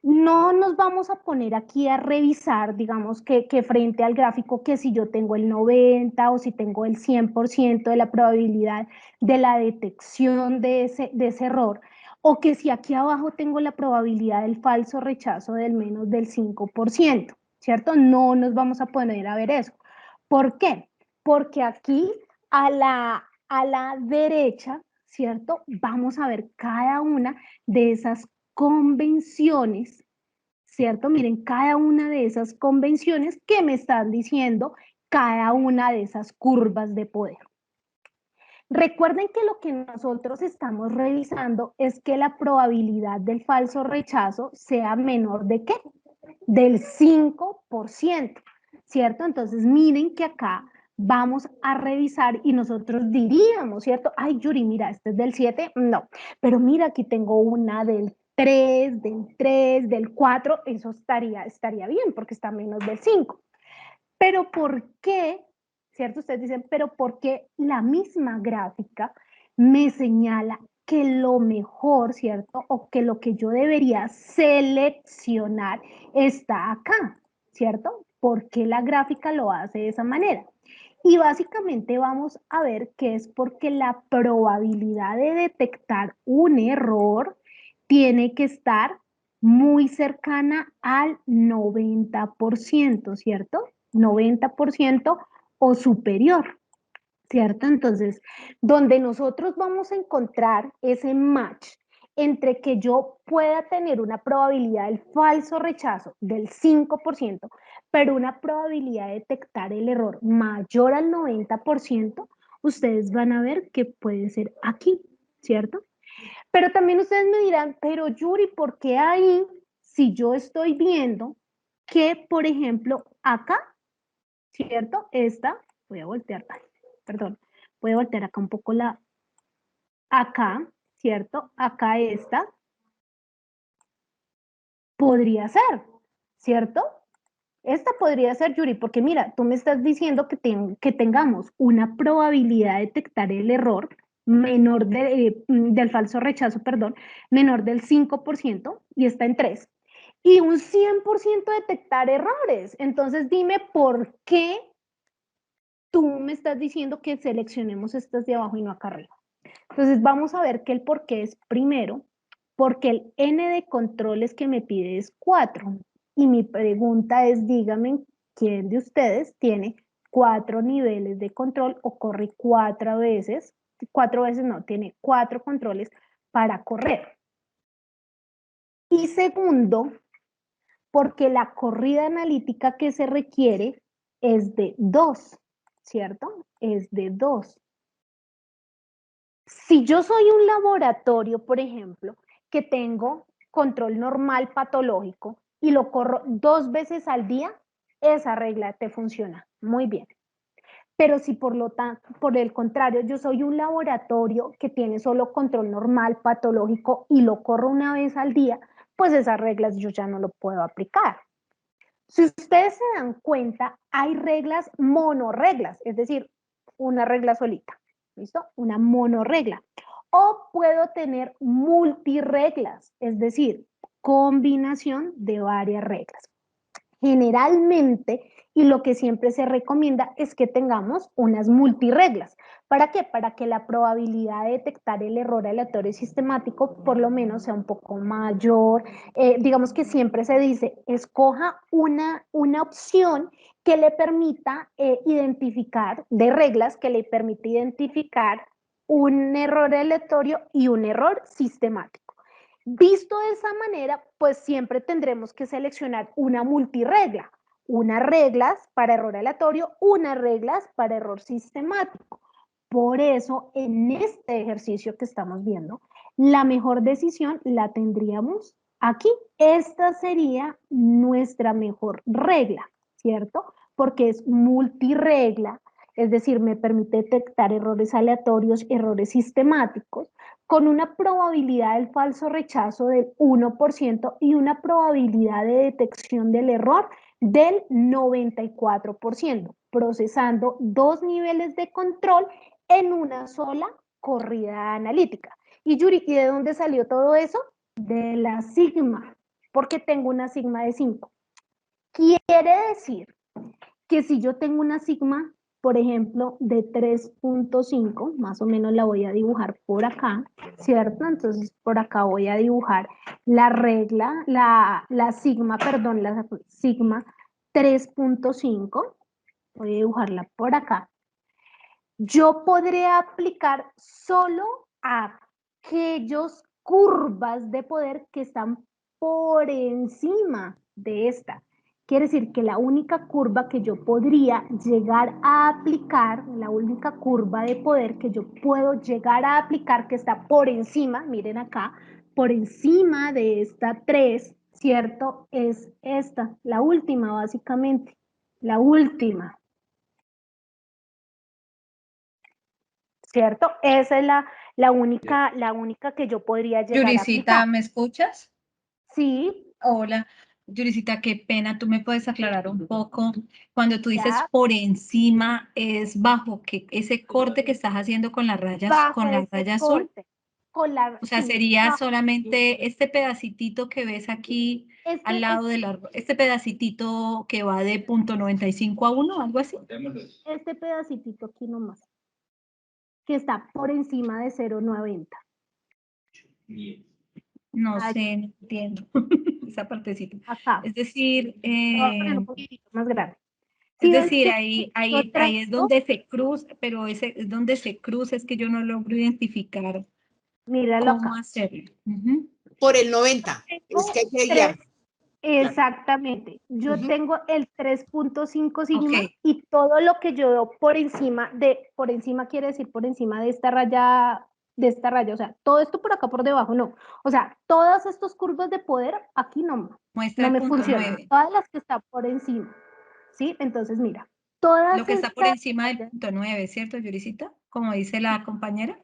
No nos vamos a poner aquí a revisar, digamos, que frente al gráfico, que si yo tengo el 90 o si tengo el 100% de la probabilidad de la detección de ese error, o que si aquí abajo tengo la probabilidad del falso rechazo del menos del 5%, ¿cierto? No nos vamos a poner a ver eso. ¿Por qué? Porque aquí a la derecha, ¿cierto? Vamos a ver cada una de esas convenciones, ¿cierto? Miren, cada una de esas convenciones que me están diciendo cada una de esas curvas de poder. Recuerden que lo que nosotros estamos revisando es que la probabilidad del falso rechazo sea menor de ¿qué? Del 5%, ¿cierto? Entonces miren que acá vamos a revisar y nosotros diríamos, ¿cierto? Ay, Yuri, mira, este es del 7, no, pero mira, aquí tengo una del 3, del 4, eso estaría bien porque está menos del 5. Pero ¿por qué? ¿Cierto? Ustedes dicen, pero ¿por qué la misma gráfica me señala que lo mejor, ¿cierto? O que lo que yo debería seleccionar está acá, ¿cierto? ¿Por qué la gráfica lo hace de esa manera? Y básicamente vamos a ver que es porque la probabilidad de detectar un error tiene que estar muy cercana al 90%, ¿cierto? 90% o superior, ¿cierto? Entonces, donde nosotros vamos a encontrar ese match entre que yo pueda tener una probabilidad del falso rechazo del 5%, pero una probabilidad de detectar el error mayor al 90%, ustedes van a ver que puede ser aquí, ¿cierto? Pero también ustedes me dirán, pero Yuri, ¿por qué ahí, si yo estoy viendo que, por ejemplo, acá, ¿cierto? Esta, voy a voltear, ay, perdón, voy a voltear acá un poco acá, ¿cierto? Acá esta, podría ser, ¿cierto? Esta podría ser, Yuri, porque mira, tú me estás diciendo que tengamos una probabilidad de detectar el error menor del falso rechazo, perdón, menor del 5% y está en 3. Y un 100% detectar errores. Entonces dime por qué tú me estás diciendo que seleccionemos estas de abajo y no acá arriba. Entonces vamos a ver que el por qué es primero, porque el n de controles que me pide es 4. Y mi pregunta es, dígame, ¿quién de ustedes tiene 4 niveles de control o corre 4 veces? 4 veces no, tiene 4 controles para correr. Y segundo, porque la corrida analítica que se requiere es de 2, ¿cierto? Es de 2. Si yo soy un laboratorio, por ejemplo, que tengo control normal patológico y lo corro 2 veces al día, esa regla te funciona muy bien. Pero si por el contrario, yo soy un laboratorio que tiene solo control normal patológico y lo corro una vez al día, pues esas reglas yo ya no lo puedo aplicar. Si ustedes se dan cuenta, hay reglas monorreglas, es decir, una regla solita, ¿listo? Una monorregla. O puedo tener multireglas, es decir, combinación de varias reglas. Generalmente, y lo que siempre se recomienda es que tengamos unas multireglas. ¿Para qué? Para que la probabilidad de detectar el error aleatorio sistemático por lo menos sea un poco mayor. Digamos que siempre se dice, escoja una opción que le permita identificar, de reglas que le permita identificar un error aleatorio y un error sistemático. Visto de esa manera, pues siempre tendremos que seleccionar una multiregla, unas reglas para error aleatorio, unas reglas para error sistemático. Por eso, en este ejercicio que estamos viendo, la mejor decisión la tendríamos aquí. Esta sería nuestra mejor regla, ¿cierto? Porque es multiregla, es decir, me permite detectar errores aleatorios, errores sistemáticos, con una probabilidad del falso rechazo del 1% y una probabilidad de detección del error del 94%, procesando 2 niveles de control en una sola corrida analítica. Y Yuri, ¿y de dónde salió todo eso? De la sigma, porque tengo una sigma de 5. Quiere decir que si yo tengo una sigma, por ejemplo, de 3.5, más o menos la voy a dibujar por acá, ¿cierto? Entonces, por acá voy a dibujar la regla, la sigma 3.5, voy a dibujarla por acá. Yo podré aplicar solo a aquellas curvas de poder que están por encima de esta. Quiere decir que la única curva que yo podría llegar a aplicar, la única curva de poder que yo puedo llegar a aplicar que está por encima, miren acá, por encima de esta 3, ¿cierto? Es esta, la última básicamente, la última, ¿cierto? Esa es la única que yo podría llegar a
Yuricita,
aplicar.
¿me escuchas?
Sí,
Hola, Yuricita, qué pena, tú me puedes aclarar un poco. Cuando tú dices
ya,
por encima, es bajo que ese corte que estás haciendo con
bajo
con la
ese
raya azul.
corte, con la,
O sea,
sí,
sería
bajo
solamente este pedacitito que ves aquí al lado del árbol, este pedacitito que va de 0.95 a 1, algo así.
este pedacitito aquí nomás, que está por encima de 0.90.
No
Allí,
sé, no entiendo esa partecita.
acá,
Es decir,
lo voy a poner un poquito más grande.
es
¿Sí ven
decir,
que yo
ahí es
traigo?
donde se cruza, pero ese es donde se cruza, es que yo no logro identificar.
Míralo
¿Cómo
acá.
hacerlo?
Por el 90. Es que hay que guiar.
Exactamente. Yo tengo el 3.5 sigma
Ok.
y todo lo que yo veo por encima quiere decir por encima de esta raya, o sea, todo esto por acá por debajo no. O sea, todas estas curvas de poder aquí no
Muestra el
me
punto
funcionan.
9.
Todas las que están por encima, ¿sí? Entonces, mira,
Lo
todas
que está por
estas
encima del punto 9, ¿cierto, Yurisita? Como dice la compañera.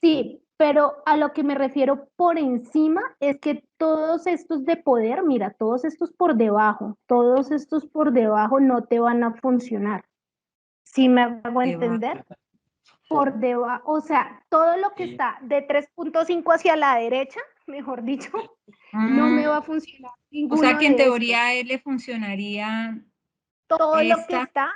sí, pero a lo que me refiero por encima es que todos estos de poder, mira, todos estos por debajo no te van a funcionar. ¿Sí me hago entender? Por debajo, o sea, todo lo que está de 3.5 hacia la derecha, mejor dicho, no me va a funcionar
O sea
ninguno
que en
de estos.
teoría a él le funcionaría
Todo lo que
esta
está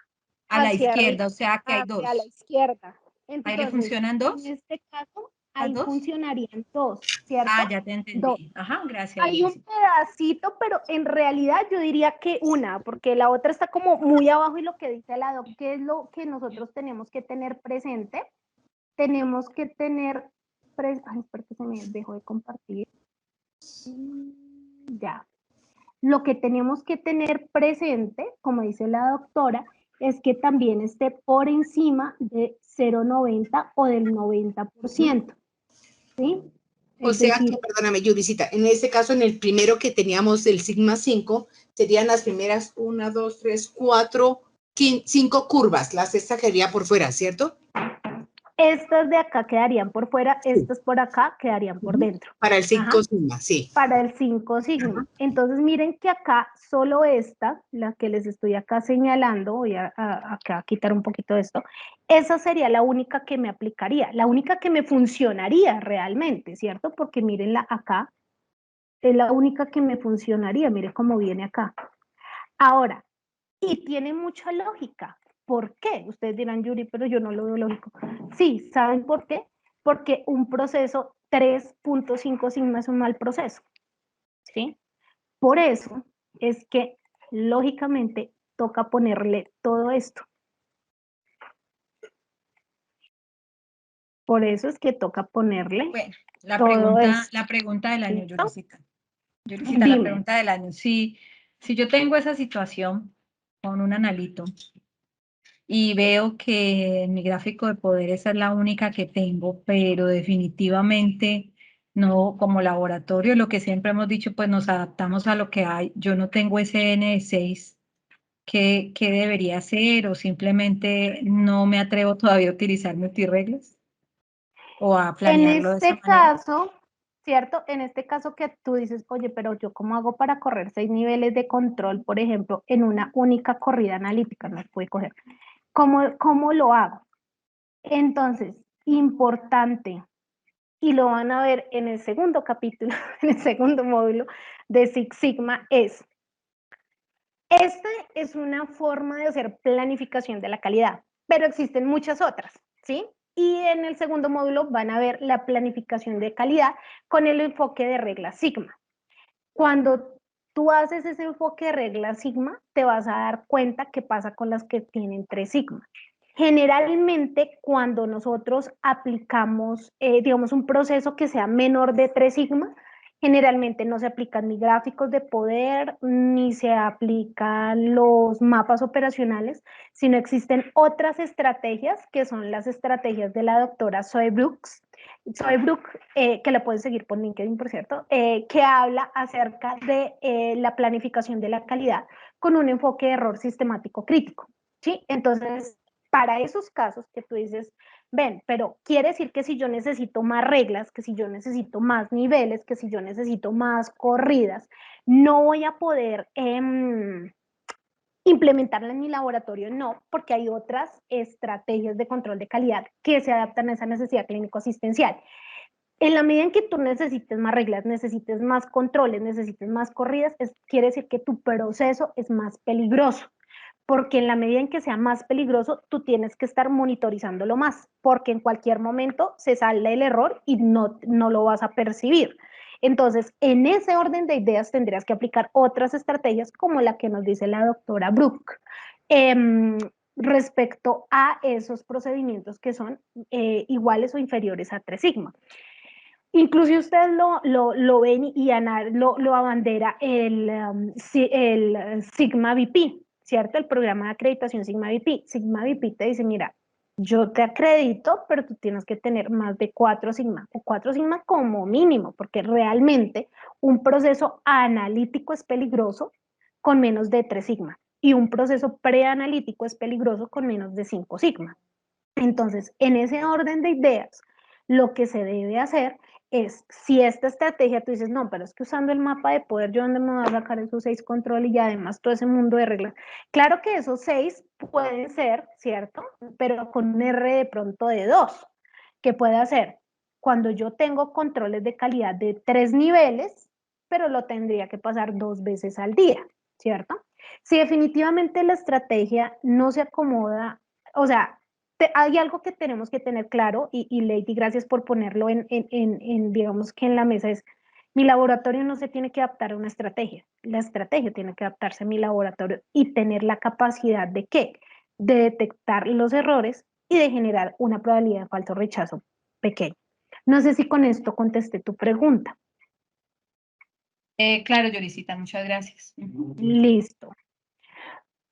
a la
hacia arriba,
izquierda, o sea que hay
hacia la
dos.
izquierda.
¿Ahí le
Entonces,
funcionan
en
dos?
este caso,
¿Las
ahí
dos?
funcionarían dos, ¿cierto?
Ah, ya te
Dos.
entendí. Ajá, gracias,
Hay un
Yurisita.
pedacito, pero en realidad yo diría que una, porque la otra está como muy abajo y lo que dice la doc, ¿qué es lo que nosotros tenemos que tener presente? Tenemos que tener, ay, espera que se me dejó de compartir. Ya. Lo que tenemos que tener presente, como dice la doctora, es que también esté por encima de 0,90 o del 90%. ¿Sí?
O
Es
sea que,
decir,
perdóname, Yurisita, en este caso, en el primero que teníamos del sigma 5, serían las primeras 1, 2, 3, 4, 5 curvas. La sexta quedaría por fuera, ¿cierto?
estas de acá quedarían por fuera,
Sí.
estas por acá quedarían por dentro.
Para el 5
Ajá.
sigma, sí.
Para el 5 sigma. Entonces miren que acá solo esta, la que les estoy acá señalando, voy a quitar un poquito de esto, esa sería la única que me aplicaría, la única que me funcionaría realmente, ¿cierto? Porque mírenla acá, es la única que me funcionaría, miren cómo viene acá. Ahora, y tiene mucha lógica. ¿Por qué? Ustedes dirán, Yuri, pero yo no lo veo lógico. Sí, ¿saben por qué? Porque un proceso 3.5 sigma es un mal proceso. ¿Sí? Por eso es que lógicamente toca ponerle todo esto. Por eso es que toca ponerle
Bueno,
todo esto.
la pregunta del año,
¿Listo?
Yurisita. Yurisita, la
Dime.
pregunta del año. Si yo tengo esa situación con un analito y veo que en mi gráfico de poder esa es la única que tengo, pero definitivamente no, como laboratorio, lo que siempre hemos dicho, pues nos adaptamos a lo que hay. Yo no tengo ese N de 6, ¿qué debería hacer? O simplemente no me atrevo todavía a utilizar multirreglas o a
En
planearlo de esa
este
manera.
caso, ¿cierto? En este caso que tú dices, oye, pero yo cómo hago para correr 6 niveles de control, por ejemplo, en una única corrida analítica, no puede coger. ¿Cómo lo hago? Entonces, importante, y lo van a ver en el segundo capítulo, en el segundo módulo de Six Sigma, esta es una forma de hacer planificación de la calidad, pero existen muchas otras, ¿sí? Y en el segundo módulo van a ver la planificación de calidad con el enfoque de regla sigma. Cuando tú haces ese enfoque de regla sigma, te vas a dar cuenta qué pasa con las que tienen 3 sigma. Generalmente, cuando nosotros aplicamos, digamos, un proceso que sea menor de 3 sigma, generalmente no se aplican ni gráficos de poder, ni se aplican los mapas operacionales, sino existen otras estrategias, que son las estrategias de la doctora Zoe Brooks, que la pueden seguir por LinkedIn, por cierto, que habla acerca de la planificación de la calidad con un enfoque de error sistemático crítico, ¿sí? Entonces, para esos casos que tú dices, ven, pero quiere decir que si yo necesito más reglas, que si yo necesito más niveles, que si yo necesito más corridas, no voy a poder implementarla en mi laboratorio, no, porque hay otras estrategias de control de calidad que se adaptan a esa necesidad clínico-asistencial. En la medida en que tú necesites más reglas, necesites más controles, necesites más corridas, quiere decir que tu proceso es más peligroso, porque en la medida en que sea más peligroso, tú tienes que estar monitorizándolo más, porque en cualquier momento se sale el error y no lo vas a percibir. Entonces, en ese orden de ideas tendrías que aplicar otras estrategias como la que nos dice la doctora Brook, respecto a esos procedimientos que son iguales o inferiores a 3 sigma. Incluso ustedes lo ven y lo abandera el Sigma VP, ¿cierto? El programa de acreditación Sigma VP. Sigma VP te dice, mira, yo te acredito, pero tú tienes que tener más de 4 Sigma, o 4 Sigma como mínimo, porque realmente un proceso analítico es peligroso con menos de 3 Sigma, y un proceso preanalítico es peligroso con menos de 5 Sigma. Entonces, en ese orden de ideas, lo que se debe hacer es, si esta estrategia tú dices, no, pero es que usando el mapa de poder, ¿yo dónde me voy a sacar esos 6 controles y además todo ese mundo de reglas? Claro que esos 6 pueden ser, ¿cierto? Pero con un R de pronto de 2, que puede hacer cuando yo tengo controles de calidad de 3 niveles, pero lo tendría que pasar 2 veces al día, ¿cierto? Si definitivamente la estrategia no se acomoda, o sea, hay algo que tenemos que tener claro, y Lady, gracias por ponerlo digamos que en la mesa, es mi laboratorio no se tiene que adaptar a una estrategia, la estrategia tiene que adaptarse a mi laboratorio y tener la capacidad de ¿qué? De detectar los errores y de generar una probabilidad de falso rechazo pequeña. No sé si con esto contesté tu pregunta.
Claro, Yorisita, muchas gracias.
Listo.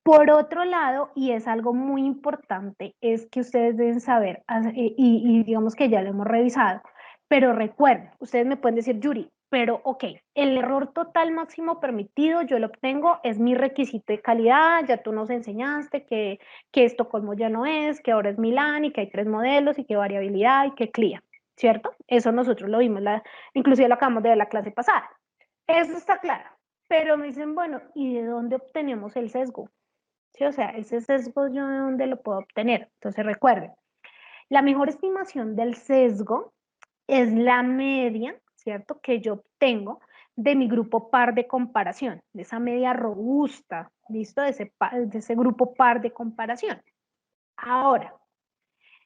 Por otro lado, y es algo muy importante, es que ustedes deben saber, y digamos que ya lo hemos revisado, pero recuerden, ustedes me pueden decir, Yuri, pero ok, el error total máximo permitido yo lo obtengo, es mi requisito de calidad, ya tú nos enseñaste que Estocolmo ya no es, que ahora es Milán y que hay 3 modelos y que variabilidad y que CLIA, ¿cierto? Eso nosotros lo vimos, inclusive lo acabamos de ver la clase pasada. Eso está claro, pero me dicen, bueno, ¿y de dónde obtenemos el sesgo? Sí, o sea, ese sesgo yo de dónde lo puedo obtener. Entonces recuerden, la mejor estimación del sesgo es la media, ¿cierto? Que yo obtengo de mi grupo par de comparación, de esa media robusta, ¿listo? De ese grupo par de comparación. Ahora,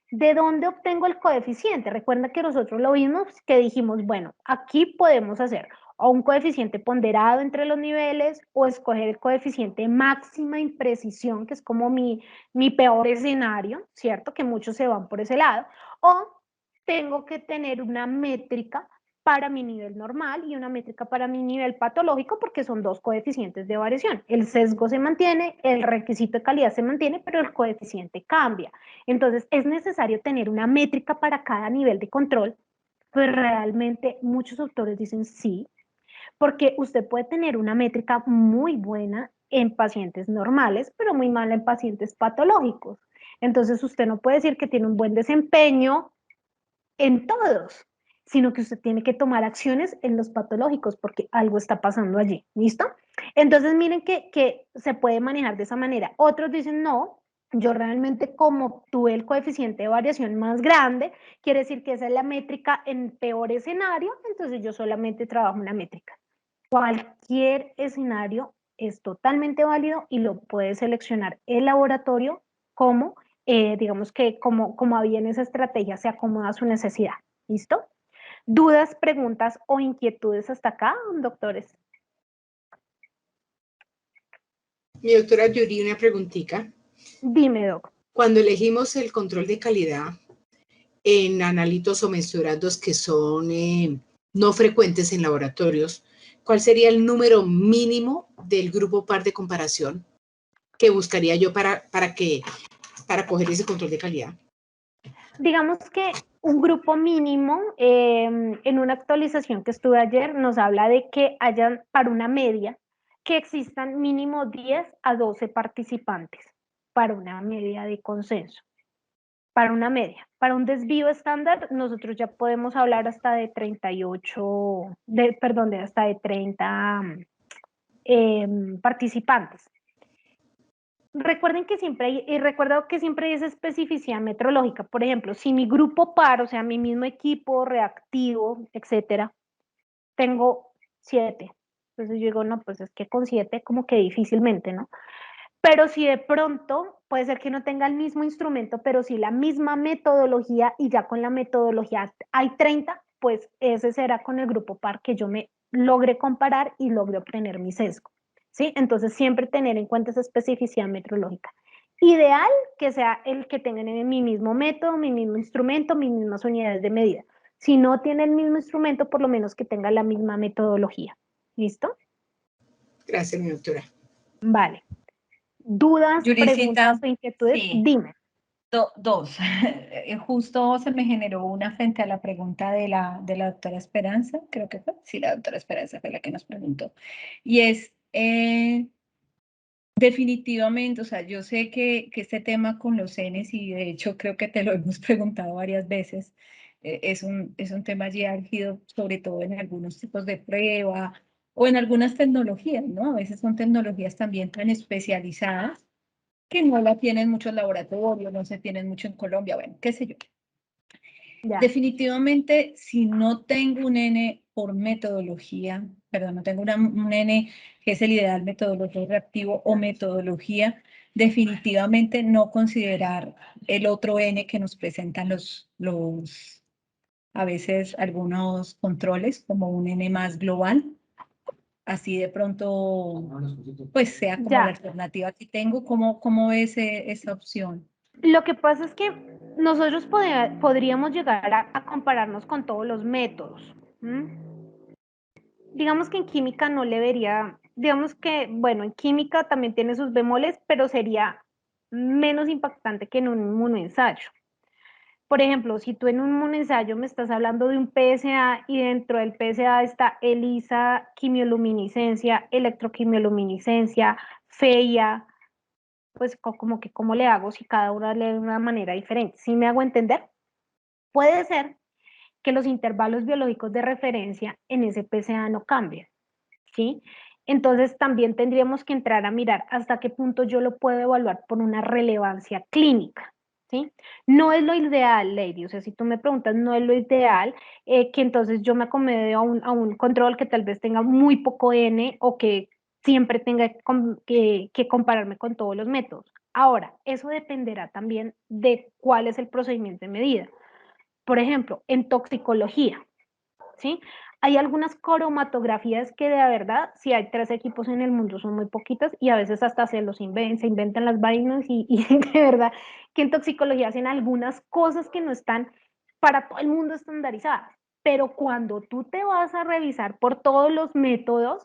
¿de dónde obtengo el coeficiente? Recuerda que nosotros lo vimos, que dijimos, bueno, aquí podemos hacer o un coeficiente ponderado entre los niveles o escoger el coeficiente máxima imprecisión, que es como mi peor escenario, ¿cierto? Que muchos se van por ese lado. O tengo que tener una métrica para mi nivel normal y una métrica para mi nivel patológico, porque son 2 coeficientes de variación. El sesgo se mantiene, el requisito de calidad se mantiene, pero el coeficiente cambia. Entonces, es necesario tener una métrica para cada nivel de control, pero realmente muchos autores dicen sí, porque usted puede tener una métrica muy buena en pacientes normales, pero muy mala en pacientes patológicos. Entonces, usted no puede decir que tiene un buen desempeño en todos, sino que usted tiene que tomar acciones en los patológicos porque algo está pasando allí, ¿listo? Entonces miren que se puede manejar de esa manera. Otros dicen, no, yo realmente como tuve el coeficiente de variación más grande, quiere decir que esa es la métrica en peor escenario, entonces yo solamente trabajo una métrica. Cualquier escenario es totalmente válido y lo puede seleccionar el laboratorio como digamos que como había en esa estrategia, se acomoda a su necesidad. ¿Listo? ¿Dudas, preguntas o inquietudes hasta acá, doctores?
Mi doctora Yuri, una preguntita.
Dime, doc.
Cuando elegimos el control de calidad en analitos o mensurandos que son no frecuentes en laboratorios, ¿cuál sería el número mínimo del grupo par de comparación que buscaría yo para coger ese control de calidad?
Digamos que un grupo mínimo, en una actualización que estuve ayer, nos habla de que hayan para una media, que existan mínimo 10 a 12 participantes para una media de consenso. Para una media. Para un desvío estándar, nosotros ya podemos hablar hasta de 38, hasta de 30 participantes. Recuerden que siempre hay, y recuerdo que siempre hay esa especificidad metrológica. Por ejemplo, si mi grupo par, o sea, mi mismo equipo reactivo, etcétera, tengo 7. Entonces yo digo, no, pues es que con 7 como que difícilmente, ¿no? Pero si de pronto puede ser que no tenga el mismo instrumento, pero sí la misma metodología y ya con la metodología hay 30, pues ese será con el grupo par que yo me logre comparar y logre obtener mi sesgo. ¿Sí? Entonces siempre tener en cuenta esa especificidad metrológica. Ideal que sea el que tengan en mi mismo método, mi mismo instrumento, mis mismas unidades de medida. Si no tiene el mismo instrumento, por lo menos que tenga la misma metodología. ¿Listo?
Gracias, mi doctora.
Vale. ¿Dudas,
Yuricita,
preguntas o inquietudes?
sí.
Dime.
Dos. Justo se me generó una frente a la pregunta de la doctora Esperanza, creo que fue. Sí, la doctora Esperanza fue la que nos preguntó. Y es, definitivamente, o sea, yo sé que este tema con los Ns, y de hecho creo que te lo hemos preguntado varias veces, es un tema allí álgido, sobre todo en algunos tipos de prueba o en algunas tecnologías, ¿no? A veces son tecnologías también tan especializadas que no la tienen muchos laboratorios, no se tienen mucho en Colombia, bueno, qué sé yo.
Ya.
Definitivamente, si no tengo un N por metodología, perdón, no tengo un N que es el ideal metodología reactivo o metodología, definitivamente no considerar el otro N que nos presentan a veces algunos controles como un N más global. Así de pronto, pues sea como
Ya.
la alternativa que tengo. ¿Cómo ves esa opción?
Lo que pasa es que nosotros podríamos llegar a compararnos con todos los métodos. Digamos que en química no le vería, digamos que, bueno, en química también tiene sus bemoles, pero sería menos impactante que en un inmunoensayo. Por ejemplo, si tú en un inmunoensayo me estás hablando de un PSA y dentro del PSA está ELISA, quimioluminiscencia, electroquimioluminiscencia, FEIA, pues como que cómo le hago si cada una lee de una manera diferente. ¿Sí me hago entender? Puede ser que los intervalos biológicos de referencia en ese PSA no cambien, ¿sí? Entonces también tendríamos que entrar a mirar hasta qué punto yo lo puedo evaluar por una relevancia clínica, ¿sí? No es lo ideal, Lady, o sea, si tú me preguntas, no es lo ideal que entonces yo me acomode a un control que tal vez tenga muy poco N o que siempre tenga que compararme con todos los métodos. Ahora, eso dependerá también de cuál es el procedimiento de medida. Por ejemplo, en toxicología, ¿sí? Hay algunas cromatografías que de verdad, si hay 3 equipos en el mundo, son muy poquitas y a veces hasta se inventan las vainas y de verdad que en toxicología hacen algunas cosas que no están para todo el mundo estandarizadas. Pero cuando tú te vas a revisar por todos los métodos,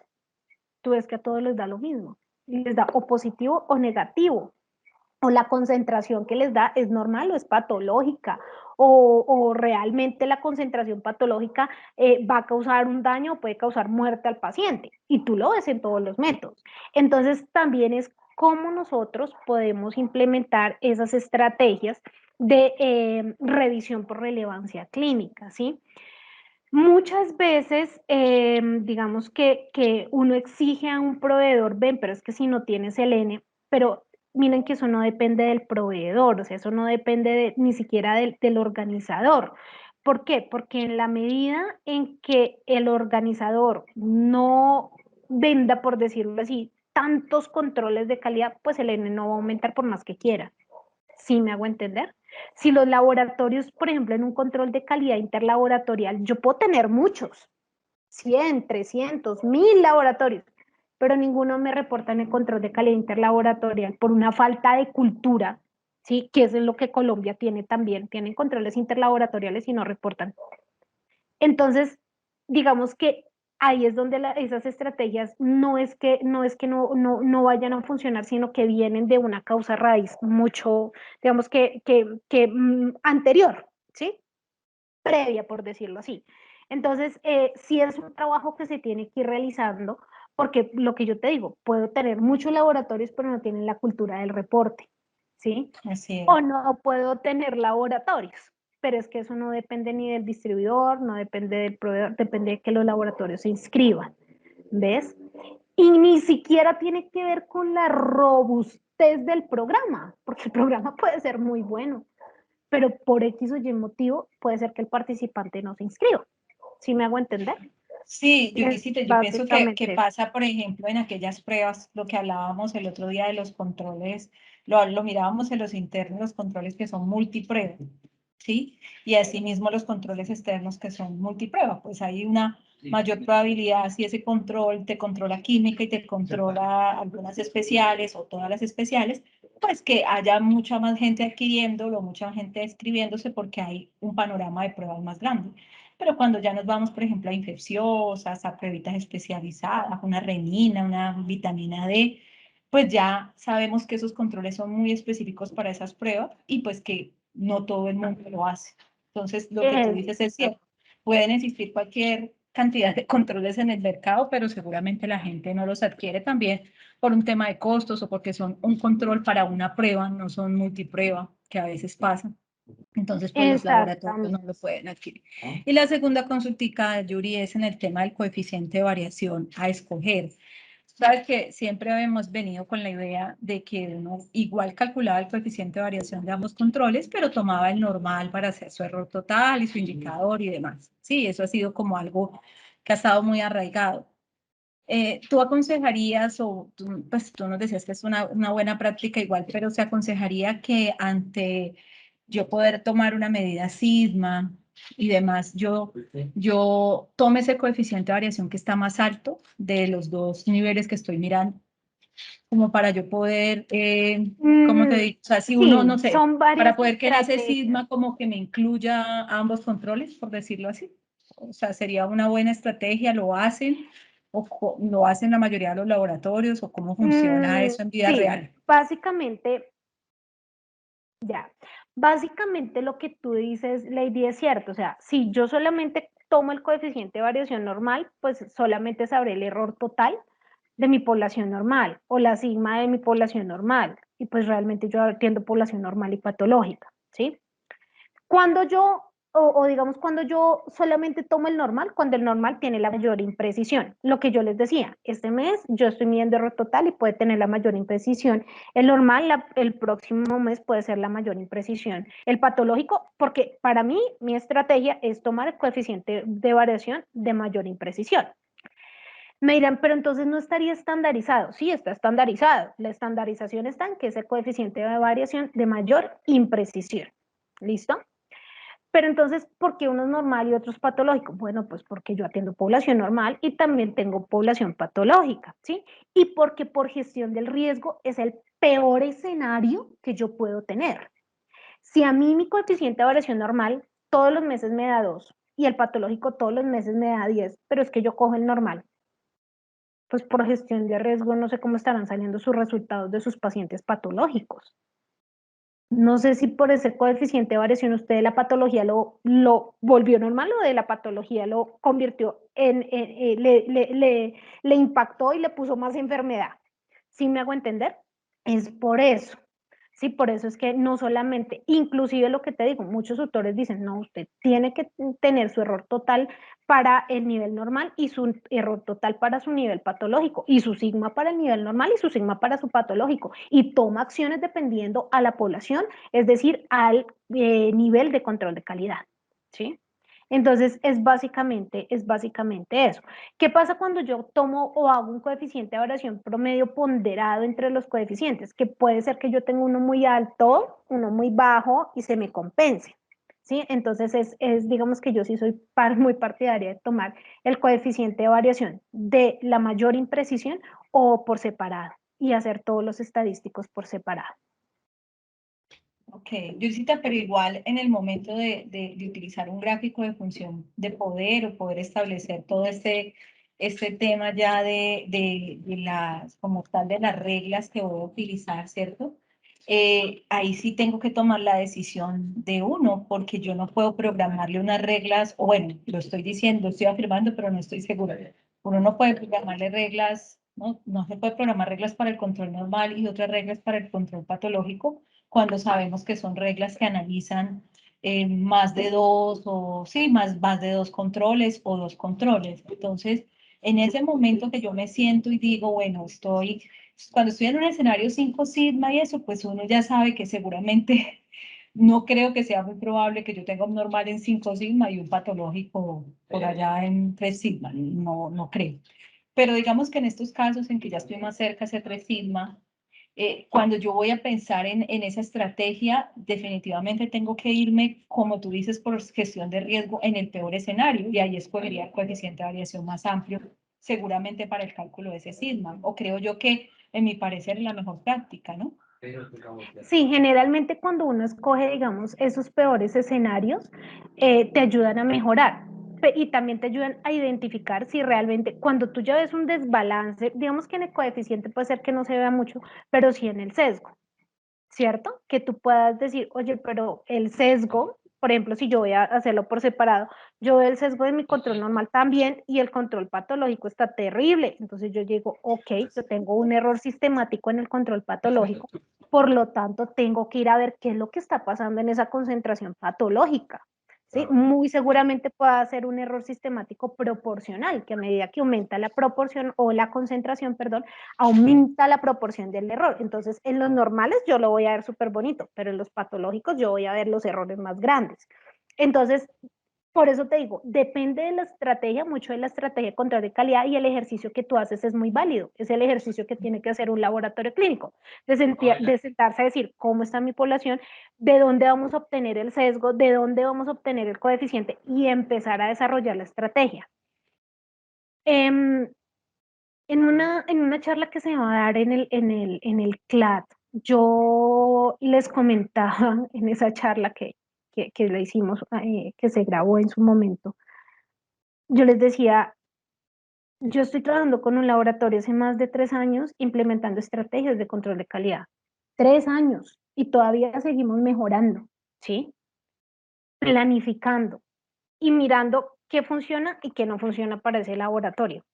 tú ves que a todos les da lo mismo. Les da o positivo o negativo. O la concentración que les da es normal o es patológica, o realmente la concentración patológica va a causar un daño o puede causar muerte al paciente. Y tú lo ves en todos los métodos. Entonces, también es cómo nosotros podemos implementar esas estrategias de revisión por relevancia clínica, ¿sí? Muchas veces, digamos que uno exige a un proveedor, ven, pero es que si no tienes el N, pero miren que eso no depende del proveedor, o sea, eso no depende ni siquiera del organizador. ¿Por qué? Porque en la medida en que el organizador no venda, por decirlo así, tantos controles de calidad, pues el N no va a aumentar por más que quiera. ¿Sí me hago entender? Si los laboratorios, por ejemplo, en un control de calidad interlaboratorial, yo puedo tener muchos, 100, 300, 1000 laboratorios, pero ninguno me reporta en el control de calidad interlaboratorial por una falta de cultura, ¿sí? Que es lo que Colombia tiene también, tienen controles interlaboratoriales y no reportan. Entonces, digamos que ahí es donde esas estrategias no es que no vayan a funcionar, sino que vienen de una causa raíz mucho, digamos que anterior, ¿sí? Previa, por decirlo así. Entonces, sí es un trabajo que se tiene que ir realizando, porque lo que yo te digo, puedo tener muchos laboratorios, pero no tienen la cultura del reporte, ¿sí?
Así es.
O no puedo tener laboratorios, pero es que eso no depende ni del distribuidor, no depende del proveedor, depende de que los laboratorios se inscriban, ¿ves? Y ni siquiera tiene que ver con la robustez del programa, porque el programa puede ser muy bueno, pero por X o Y motivo puede ser que el participante no se inscriba. ¿Sí me hago entender?
Sí,
Es
yo pienso que
básicamente
pasa, por ejemplo, en aquellas pruebas, lo que hablábamos el otro día de los controles, lo mirábamos en los internos, los controles que son multiprueba, ¿sí? Y asimismo los controles externos que son multiprueba, pues hay una mayor probabilidad si ese control te controla química y te controla algunas especiales o todas las especiales, pues que haya mucha más gente adquiriéndolo, mucha gente escribiéndose porque hay un panorama de pruebas más grande. pero cuando ya nos vamos, por ejemplo, a infecciosas, a pruebitas especializadas, una renina, una vitamina D, pues ya sabemos que esos controles son muy específicos para esas pruebas y pues que no todo el mundo lo hace. Entonces, lo que tú dices es cierto. Pueden existir cualquier cantidad de controles en el mercado, pero seguramente la gente no los adquiere también por un tema de costos o porque son un control para una prueba, no son multiprueba, que a veces pasa. Entonces, pues los laboratorios no lo pueden adquirir. Y la segunda consultica, Yuri, es en el tema del coeficiente de variación a escoger. Sabes que siempre hemos venido con la idea de que uno igual calculaba el coeficiente de variación de ambos controles, pero tomaba el normal para hacer su error total y su indicador y demás. Sí, eso ha sido como algo que ha estado muy arraigado. ¿Tú aconsejarías, o pues tú nos decías que es una buena práctica igual, pero se aconsejaría que ante yo poder tomar una medida sigma y demás, yo tome ese coeficiente de variación que está más alto de los dos niveles que estoy mirando, como para yo poder, ¿cómo te digo? O sea, si uno, no sé,
son
para poder que en ese
estrategias.
sigma como que me incluya ambos controles, por decirlo así. O sea, sería una buena estrategia, lo hacen, o lo hacen la mayoría de los laboratorios, o cómo funciona eso en vida real.
Básicamente, básicamente lo que tú dices, Lady, es cierto. O sea, si yo solamente tomo el coeficiente de variación normal, pues solamente sabré el error total de mi población normal o la sigma de mi población normal. Y pues realmente yo atiendo población normal y patológica, ¿sí? Cuando yo, o digamos, cuando yo solamente tomo el normal, cuando el normal tiene la mayor imprecisión. Lo que yo les decía, este mes yo estoy midiendo error total y puede tener la mayor imprecisión. El normal, el próximo mes puede ser la mayor imprecisión. El patológico, porque para mí mi estrategia es tomar el coeficiente de variación de mayor imprecisión. Me dirán, pero entonces no estaría estandarizado. Sí, está estandarizado. La estandarización está en que es el coeficiente de variación de mayor imprecisión. ¿Listo? Pero entonces, ¿por qué uno es normal y otro es patológico? Bueno, pues porque yo atiendo población normal y también tengo población patológica, ¿sí? Y porque por gestión del riesgo es el peor escenario que yo puedo tener. Si a mí mi coeficiente de variación normal todos los meses me da 2 y el patológico todos los meses me da 10, pero es que yo cojo el normal, pues por gestión de riesgo no sé cómo estarán saliendo sus resultados de sus pacientes patológicos. No sé si por ese coeficiente de variación usted de la patología lo volvió normal o de la patología lo convirtió le impactó y le puso más enfermedad. ¿Sí me hago entender? Es por eso. Sí, por eso es que no solamente, inclusive lo que te digo, muchos autores dicen, no, usted tiene que tener su error total para el nivel normal y su error total para su nivel patológico y su sigma para el nivel normal y su sigma para su patológico y toma acciones dependiendo a la población, es decir, al nivel de control de calidad, ¿sí? Entonces, es básicamente eso. ¿Qué pasa cuando yo tomo o hago un coeficiente de variación promedio ponderado entre los coeficientes? Que puede ser que yo tenga uno muy alto, uno muy bajo y se me compense, ¿sí? Entonces, digamos que yo sí soy muy partidaria de tomar el coeficiente de variación de la mayor imprecisión o por separado y hacer todos los estadísticos por separado.
Ok, Yusita, pero igual en el momento de utilizar un gráfico de función de poder o poder establecer todo este tema ya de las, como tal, de las reglas que voy a utilizar, ¿cierto? Ahí sí tengo que tomar la decisión de uno, porque yo no puedo programarle unas reglas, o bueno, lo estoy diciendo, estoy afirmando, pero no estoy segura. Uno no puede programarle reglas, no se puede programar reglas para el control normal y otras reglas para el control patológico cuando sabemos que son reglas que analizan más de dos o sí, más de dos controles o dos controles. Entonces, en ese momento que yo me siento y digo, bueno, cuando estoy en un escenario 5 sigma y eso, pues uno ya sabe que seguramente no creo que sea muy probable que yo tenga un normal en 5 sigma y un patológico por allá en 3 sigma, no creo. Pero digamos que en estos casos en que ya estoy más cerca a ese 3 sigma, cuando yo voy a pensar en esa estrategia, definitivamente tengo que irme, como tú dices, por gestión de riesgo en el peor escenario, y ahí escogería el coeficiente de variación más amplio, seguramente para el cálculo de ese sigma, o creo yo que, en mi parecer, es la mejor práctica, ¿no?
Sí, generalmente cuando uno escoge, digamos, esos peores escenarios, te ayudan a mejorar. y también te ayudan a identificar si realmente, cuando tú ya ves un desbalance, digamos que en el coeficiente puede ser que no se vea mucho, pero sí en el sesgo, ¿cierto? Que tú puedas decir, oye, pero el sesgo, por ejemplo, si yo voy a hacerlo por separado, yo veo el sesgo de mi control normal también y el control patológico está terrible. Entonces yo digo, ok, yo tengo un error sistemático en el control patológico, por lo tanto tengo que ir a ver qué es lo que está pasando en esa concentración patológica. ¿Sí? Muy seguramente pueda ser un error sistemático proporcional, que a medida que aumenta la proporción o la concentración, perdón, aumenta la proporción del error. Entonces, en los normales yo lo voy a ver súper bonito, pero en los patológicos yo voy a ver los errores más grandes. Entonces, por eso te digo, depende de la estrategia, mucho de la estrategia de control de calidad, y el ejercicio que tú haces es muy válido. Es el ejercicio que tiene que hacer un laboratorio clínico, de sentarse a decir cómo está mi población, de dónde vamos a obtener el sesgo, de dónde vamos a obtener el coeficiente y empezar a desarrollar la estrategia. En una charla que se va a dar en el CLAD, yo les comentaba en esa charla que le hicimos, que se grabó en su momento, yo les decía, yo estoy trabajando con un laboratorio hace más de 3 años implementando estrategias de control de calidad. 3 años y todavía seguimos mejorando, ¿sí? Planificando y mirando qué funciona y qué no funciona para ese laboratorio.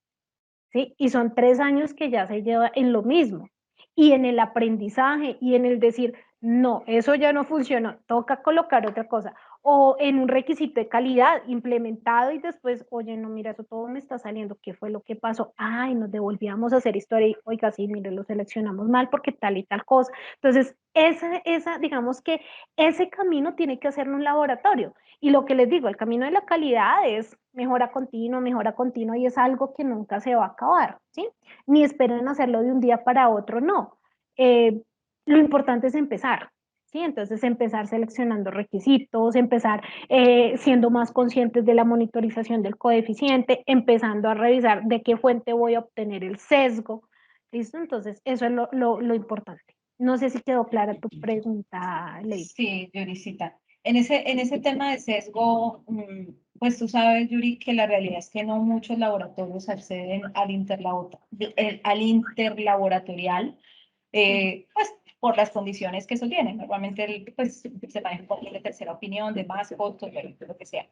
¿Sí? Y son 3 años que ya se lleva en lo mismo. Y en el aprendizaje y en el decir, no, eso ya no funcionó, toca colocar otra cosa. O en un requisito de calidad implementado y después, oye, no, mira, eso todo me está saliendo, ¿qué fue lo que pasó? Ay, nos devolvíamos a hacer historia y, oiga, sí, mire, lo seleccionamos mal porque tal y tal cosa. Entonces, digamos que ese camino tiene que hacerlo un laboratorio. Y lo que les digo, el camino de la calidad es mejora continua y es algo que nunca se va a acabar, ¿sí? Ni esperen hacerlo de un día para otro, no. Lo importante es empezar, ¿sí? Entonces empezar seleccionando requisitos, empezar siendo más conscientes de la monitorización del coeficiente, empezando a revisar de qué fuente voy a obtener el sesgo, ¿listo? Entonces eso es lo importante. No sé si quedó clara tu pregunta, Lady.
Sí, Yuricita. En ese tema de sesgo, pues tú sabes, Yuri, que la realidad es que no muchos laboratorios acceden al interlaboratorial, pues por las condiciones que eso tiene. Normalmente pues, se maneja por de tercera opinión, de más costos, de lo que sea.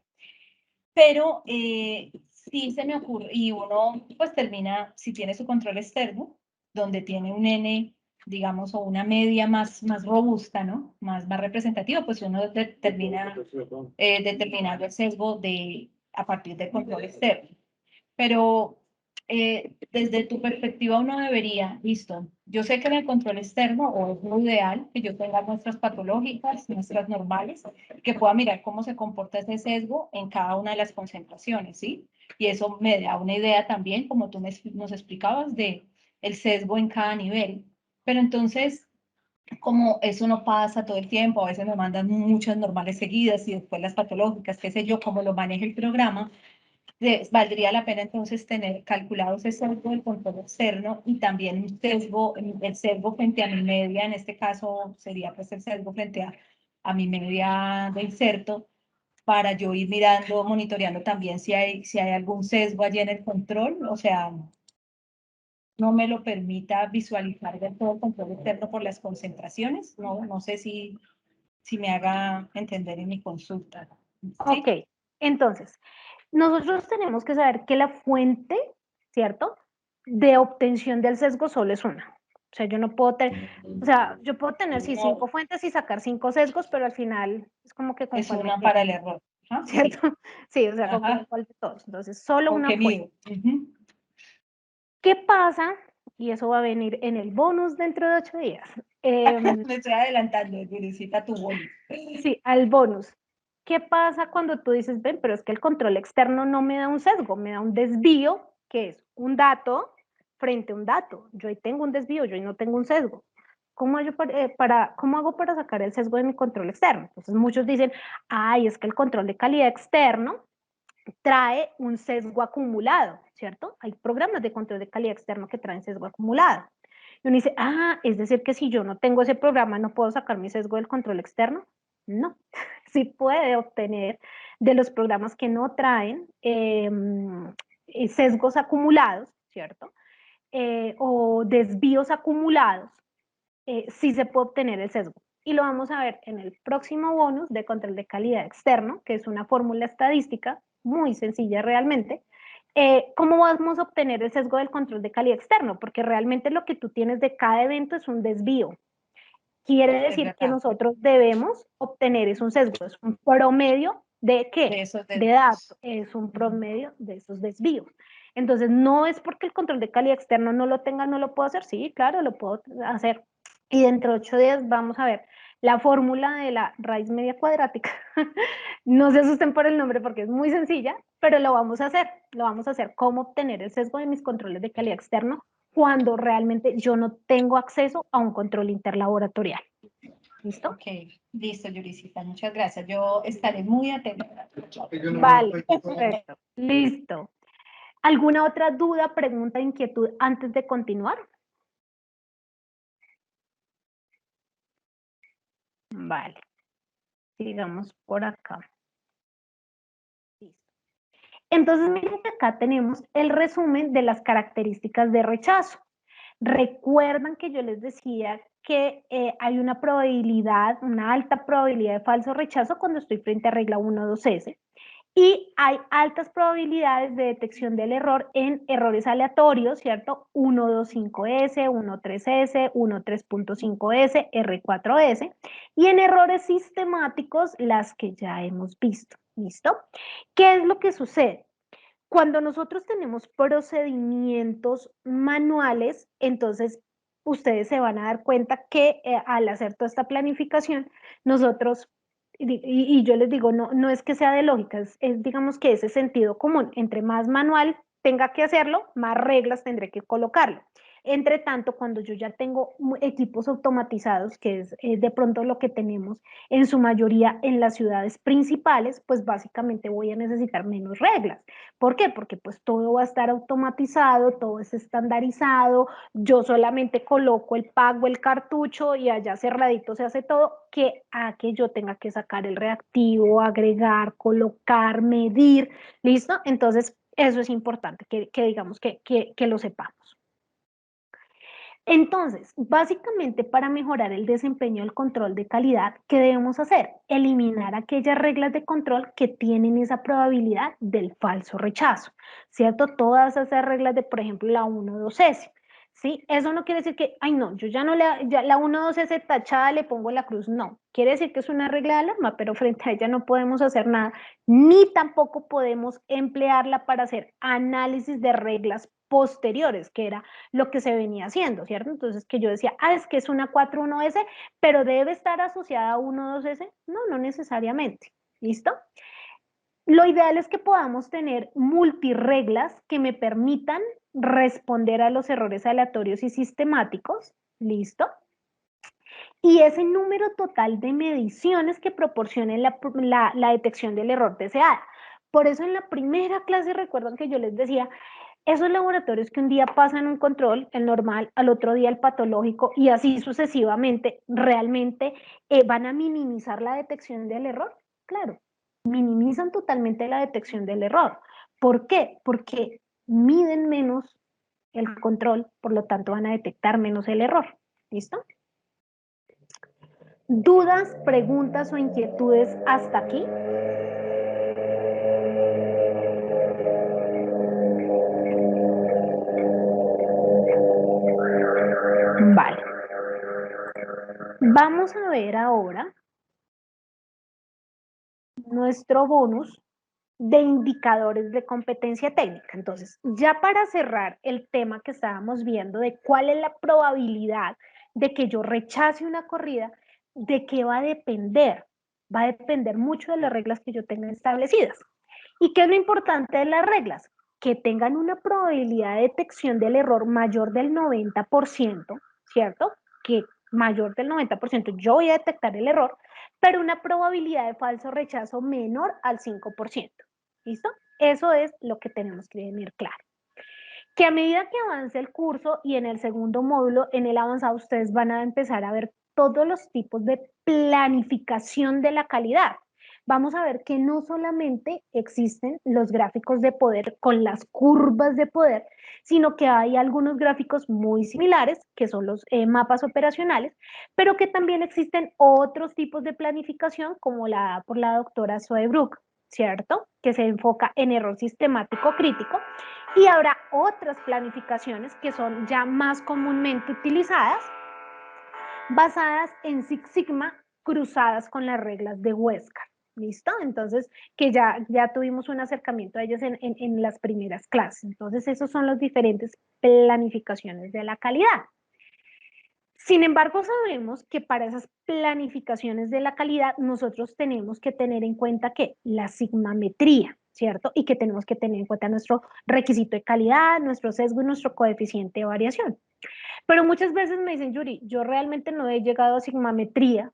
Pero sí se me ocurre, y uno pues termina, si tiene su control externo, donde tiene un N, digamos, o una media más robusta, ¿no? Más representativa, pues uno termina determinando el sesgo a partir del control externo. Pero desde tu perspectiva uno debería, listo, yo sé que en el control externo, o es lo ideal, que yo tenga muestras patológicas, muestras normales, que pueda mirar cómo se comporta ese sesgo en cada una de las concentraciones, ¿sí? Y eso me da una idea también, como tú nos explicabas, de el sesgo en cada nivel. Pero entonces, como eso no pasa todo el tiempo, a veces me mandan muchas normales seguidas y después las patológicas, qué sé yo, cómo lo maneja el programa, valdría la pena entonces tener calculado ese sesgo del control externo y también un sesgo, el sesgo frente a mi media, en este caso sería pues el sesgo frente a mi media de inserto, para yo ir mirando, monitoreando también si hay algún sesgo allí en el control, o sea, no me lo permita visualizar del todo el control externo por las concentraciones, no sé si me haga entender en mi consulta. ¿Sí?
Ok, entonces, nosotros tenemos que saber que la fuente, ¿cierto?, de obtención del sesgo solo es una. O sea, yo no puedo tener, o sea, yo puedo tener sí 5 fuentes y sacar 5 sesgos, pero al final es como que con
es
cuál me
una
quedo,
para el error. ¿Ah?
¿cierto? Sí, o sea, con
Ajá.
cuál de todos. Entonces, solo una
Porque
fuente.
mío.
¿Qué pasa? Y eso va a venir en el bonus dentro de 8 días.
Me estoy adelantando, necesita tu bonus.
Sí, al bonus. ¿Qué pasa cuando tú dices, ven, pero es que el control externo no me da un sesgo, me da un desvío, que es un dato frente a un dato? Yo ahí tengo un desvío, yo ahí no tengo un sesgo. ¿Cómo hago para sacar el sesgo de mi control externo? Entonces muchos dicen, ay, es que el control de calidad externo trae un sesgo acumulado, ¿cierto? Hay programas de control de calidad externo que traen sesgo acumulado. Y uno dice, es decir que si yo no tengo ese programa, ¿no puedo sacar mi sesgo del control externo? No, sí puede obtener de los programas que no traen sesgos acumulados, ¿cierto? O desvíos acumulados, sí se puede obtener el sesgo. Y lo vamos a ver en el próximo bonus de control de calidad externo, que es una fórmula estadística muy sencilla realmente. ¿Cómo vamos a obtener el sesgo del control de calidad externo? Porque realmente lo que tú tienes de cada evento es un desvío. Quiere decir que nosotros debemos obtener es un sesgo, es un promedio de ¿qué? De datos, es un promedio de esos desvíos. Entonces, no es porque el control de calidad externo no lo tenga, no lo puedo hacer. Sí, claro, lo puedo hacer. Y dentro de 8 días vamos a ver la fórmula de la raíz media cuadrática. No se asusten por el nombre porque es muy sencilla, pero lo vamos a hacer. Lo vamos a hacer cómo obtener el sesgo de mis controles de calidad externo cuando realmente yo no tengo acceso a un control interlaboratorial. ¿Listo?
Ok, listo, Yurisita, muchas gracias. Yo estaré muy atenta.
Vale, perfecto. Listo. ¿Alguna otra duda, pregunta, inquietud antes de continuar? Vale. Sigamos por acá. Listo. Entonces, miren que acá tenemos el resumen de las características de rechazo. Recuerdan que yo les decía que hay una probabilidad, una alta probabilidad de falso rechazo cuando estoy frente a regla 1.2s. Y hay altas probabilidades de detección del error en errores aleatorios, ¿cierto? 1.2.5s, 1.3s, 1.3.5s, R4s. Y en errores sistemáticos, las que ya hemos visto. ¿Listo? ¿Qué es lo que sucede? Cuando nosotros tenemos procedimientos manuales, entonces ustedes se van a dar cuenta que al hacer toda esta planificación, nosotros, y yo les digo, no es que sea de lógica, es digamos que ese sentido común. Entre más manual tenga que hacerlo, más reglas tendré que colocarlo. Entre tanto, cuando yo ya tengo equipos automatizados, que es de pronto lo que tenemos en su mayoría en las ciudades principales, pues básicamente voy a necesitar menos reglas. ¿Por qué? Porque pues todo va a estar automatizado, todo es estandarizado, yo solamente coloco el pago, el cartucho y allá cerradito se hace todo, que a que yo tenga que sacar el reactivo, agregar, colocar, medir, ¿listo? Entonces, eso es importante, que digamos que lo sepamos. Entonces, básicamente para mejorar el desempeño del control de calidad, ¿qué debemos hacer? Eliminar aquellas reglas de control que tienen esa probabilidad del falso rechazo, ¿cierto? Todas esas reglas de, por ejemplo, la 1.2s, ¿sí? Eso no quiere decir que, ay no, yo ya no ya la 1.2s tachada le pongo la cruz, no. Quiere decir que es una regla de alarma, pero frente a ella no podemos hacer nada, ni tampoco podemos emplearla para hacer análisis de reglas posteriores, que era lo que se venía haciendo, ¿cierto? Entonces, que yo decía, es que es una 4.1s, pero debe estar asociada a 1.2s. No, no necesariamente. ¿Listo? Lo ideal es que podamos tener multirreglas que me permitan responder a los errores aleatorios y sistemáticos. ¿Listo? Y ese número total de mediciones que proporcione la detección del error deseada. Por eso en la primera clase recuerdan que yo les decía, esos laboratorios que un día pasan un control, el normal, al otro día el patológico y así sucesivamente, ¿realmente van a minimizar la detección del error? Claro, minimizan totalmente la detección del error. ¿Por qué? Porque miden menos el control, por lo tanto van a detectar menos el error. ¿Listo? ¿Dudas, preguntas o inquietudes hasta aquí? Vale. Vamos a ver ahora nuestro bonus de indicadores de competencia técnica. Entonces, ya para cerrar el tema que estábamos viendo de cuál es la probabilidad de que yo rechace una corrida, ¿de qué va a depender? Va a depender mucho de las reglas que yo tenga establecidas. ¿Y qué es lo importante de las reglas? Que tengan una probabilidad de detección del error mayor del 90%, ¿cierto? Que mayor del 90% yo voy a detectar el error, pero una probabilidad de falso rechazo menor al 5%. ¿Listo? Eso es lo que tenemos que tener claro. Que a medida que avance el curso y en el segundo módulo, en el avanzado, ustedes van a empezar a ver todos los tipos de planificación de la calidad. vamos a ver que no solamente existen los gráficos de poder con las curvas de poder, sino que hay algunos gráficos muy similares, que son los mapas operacionales, pero que también existen otros tipos de planificación, como la dada por la doctora Soebrook, ¿cierto? Que se enfoca en error sistemático crítico, y habrá otras planificaciones que son ya más comúnmente utilizadas, basadas en Six Sigma, cruzadas con las reglas de Wesker. ¿Listo? Entonces, que ya tuvimos un acercamiento a ellos en las primeras clases. Entonces, esos son las diferentes planificaciones de la calidad. Sin embargo, sabemos que para esas planificaciones de la calidad nosotros tenemos que tener en cuenta que la sigmametría, ¿cierto? Y que tenemos que tener en cuenta nuestro requisito de calidad, nuestro sesgo y nuestro coeficiente de variación. Pero muchas veces me dicen, Yuri, yo realmente no he llegado a sigmametría.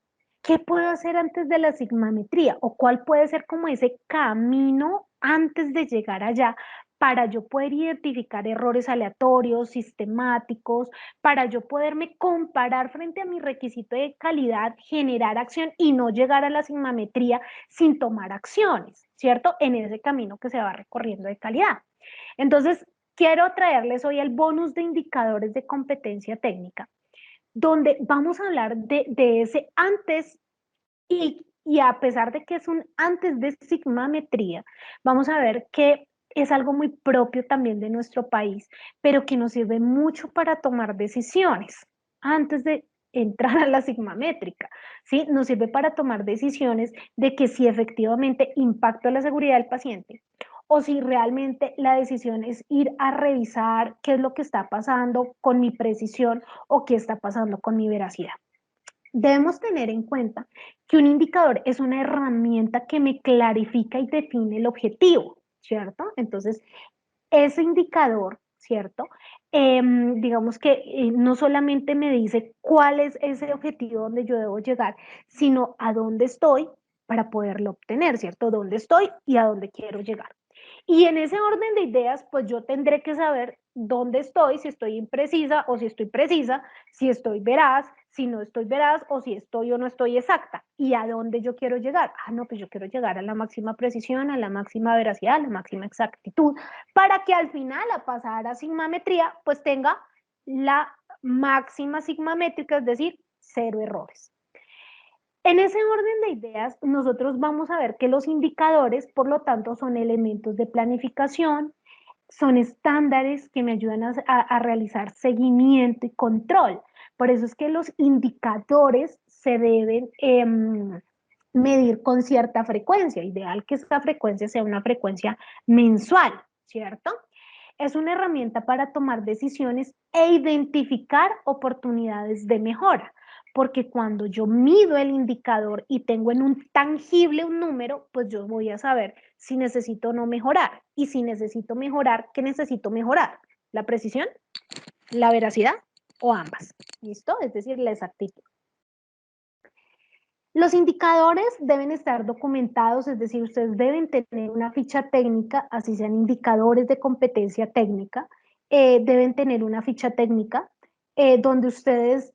¿Qué puedo hacer antes de la sigmametría? ¿O cuál puede ser como ese camino antes de llegar allá para yo poder identificar errores aleatorios, sistemáticos, para yo poderme comparar frente a mi requisito de calidad, generar acción y no llegar a la sigmametría sin tomar acciones, ¿cierto? En ese camino que se va recorriendo de calidad. Entonces, quiero traerles hoy el bonus de indicadores de competencia técnica, donde vamos a hablar de ese antes y a pesar de que es un antes de sigmametría, vamos a ver que es algo muy propio también de nuestro país, pero que nos sirve mucho para tomar decisiones antes de entrar a la sigmamétrica, ¿sí? Nos sirve para tomar decisiones de que si efectivamente impacto a la seguridad del paciente o si realmente la decisión es ir a revisar qué es lo que está pasando con mi precisión o qué está pasando con mi veracidad. Debemos tener en cuenta que un indicador es una herramienta que me clarifica y define el objetivo, ¿cierto? Entonces, ese indicador, ¿cierto? Digamos que no solamente me dice cuál es ese objetivo donde yo debo llegar, sino a dónde estoy para poderlo obtener, ¿cierto? ¿Dónde estoy y a dónde quiero llegar? Y en ese orden de ideas, pues yo tendré que saber dónde estoy, si estoy imprecisa o si estoy precisa, si estoy veraz, si no estoy veraz o si estoy o no estoy exacta. ¿Y a dónde yo quiero llegar? Ah, no, pues yo quiero llegar a la máxima precisión, a la máxima veracidad, a la máxima exactitud, para que al final, a pasar a sigmametría, pues tenga la máxima sigmamétrica, es decir, 0 errores. En ese orden de ideas, nosotros vamos a ver que los indicadores, por lo tanto, son elementos de planificación, son estándares que me ayudan a realizar seguimiento y control. Por eso es que los indicadores se deben medir con cierta frecuencia. Ideal que esta frecuencia sea una frecuencia mensual, ¿cierto? Es una herramienta para tomar decisiones e identificar oportunidades de mejora, porque cuando yo mido el indicador y tengo en un tangible un número, pues yo voy a saber si necesito o no mejorar. Y si necesito mejorar, ¿qué necesito mejorar? ¿La precisión, la veracidad o ambas? ¿Listo? Es decir, la exactitud. Los indicadores deben estar documentados, es decir, ustedes deben tener una ficha técnica, así sean indicadores de competencia técnica, deben tener una ficha técnica donde ustedes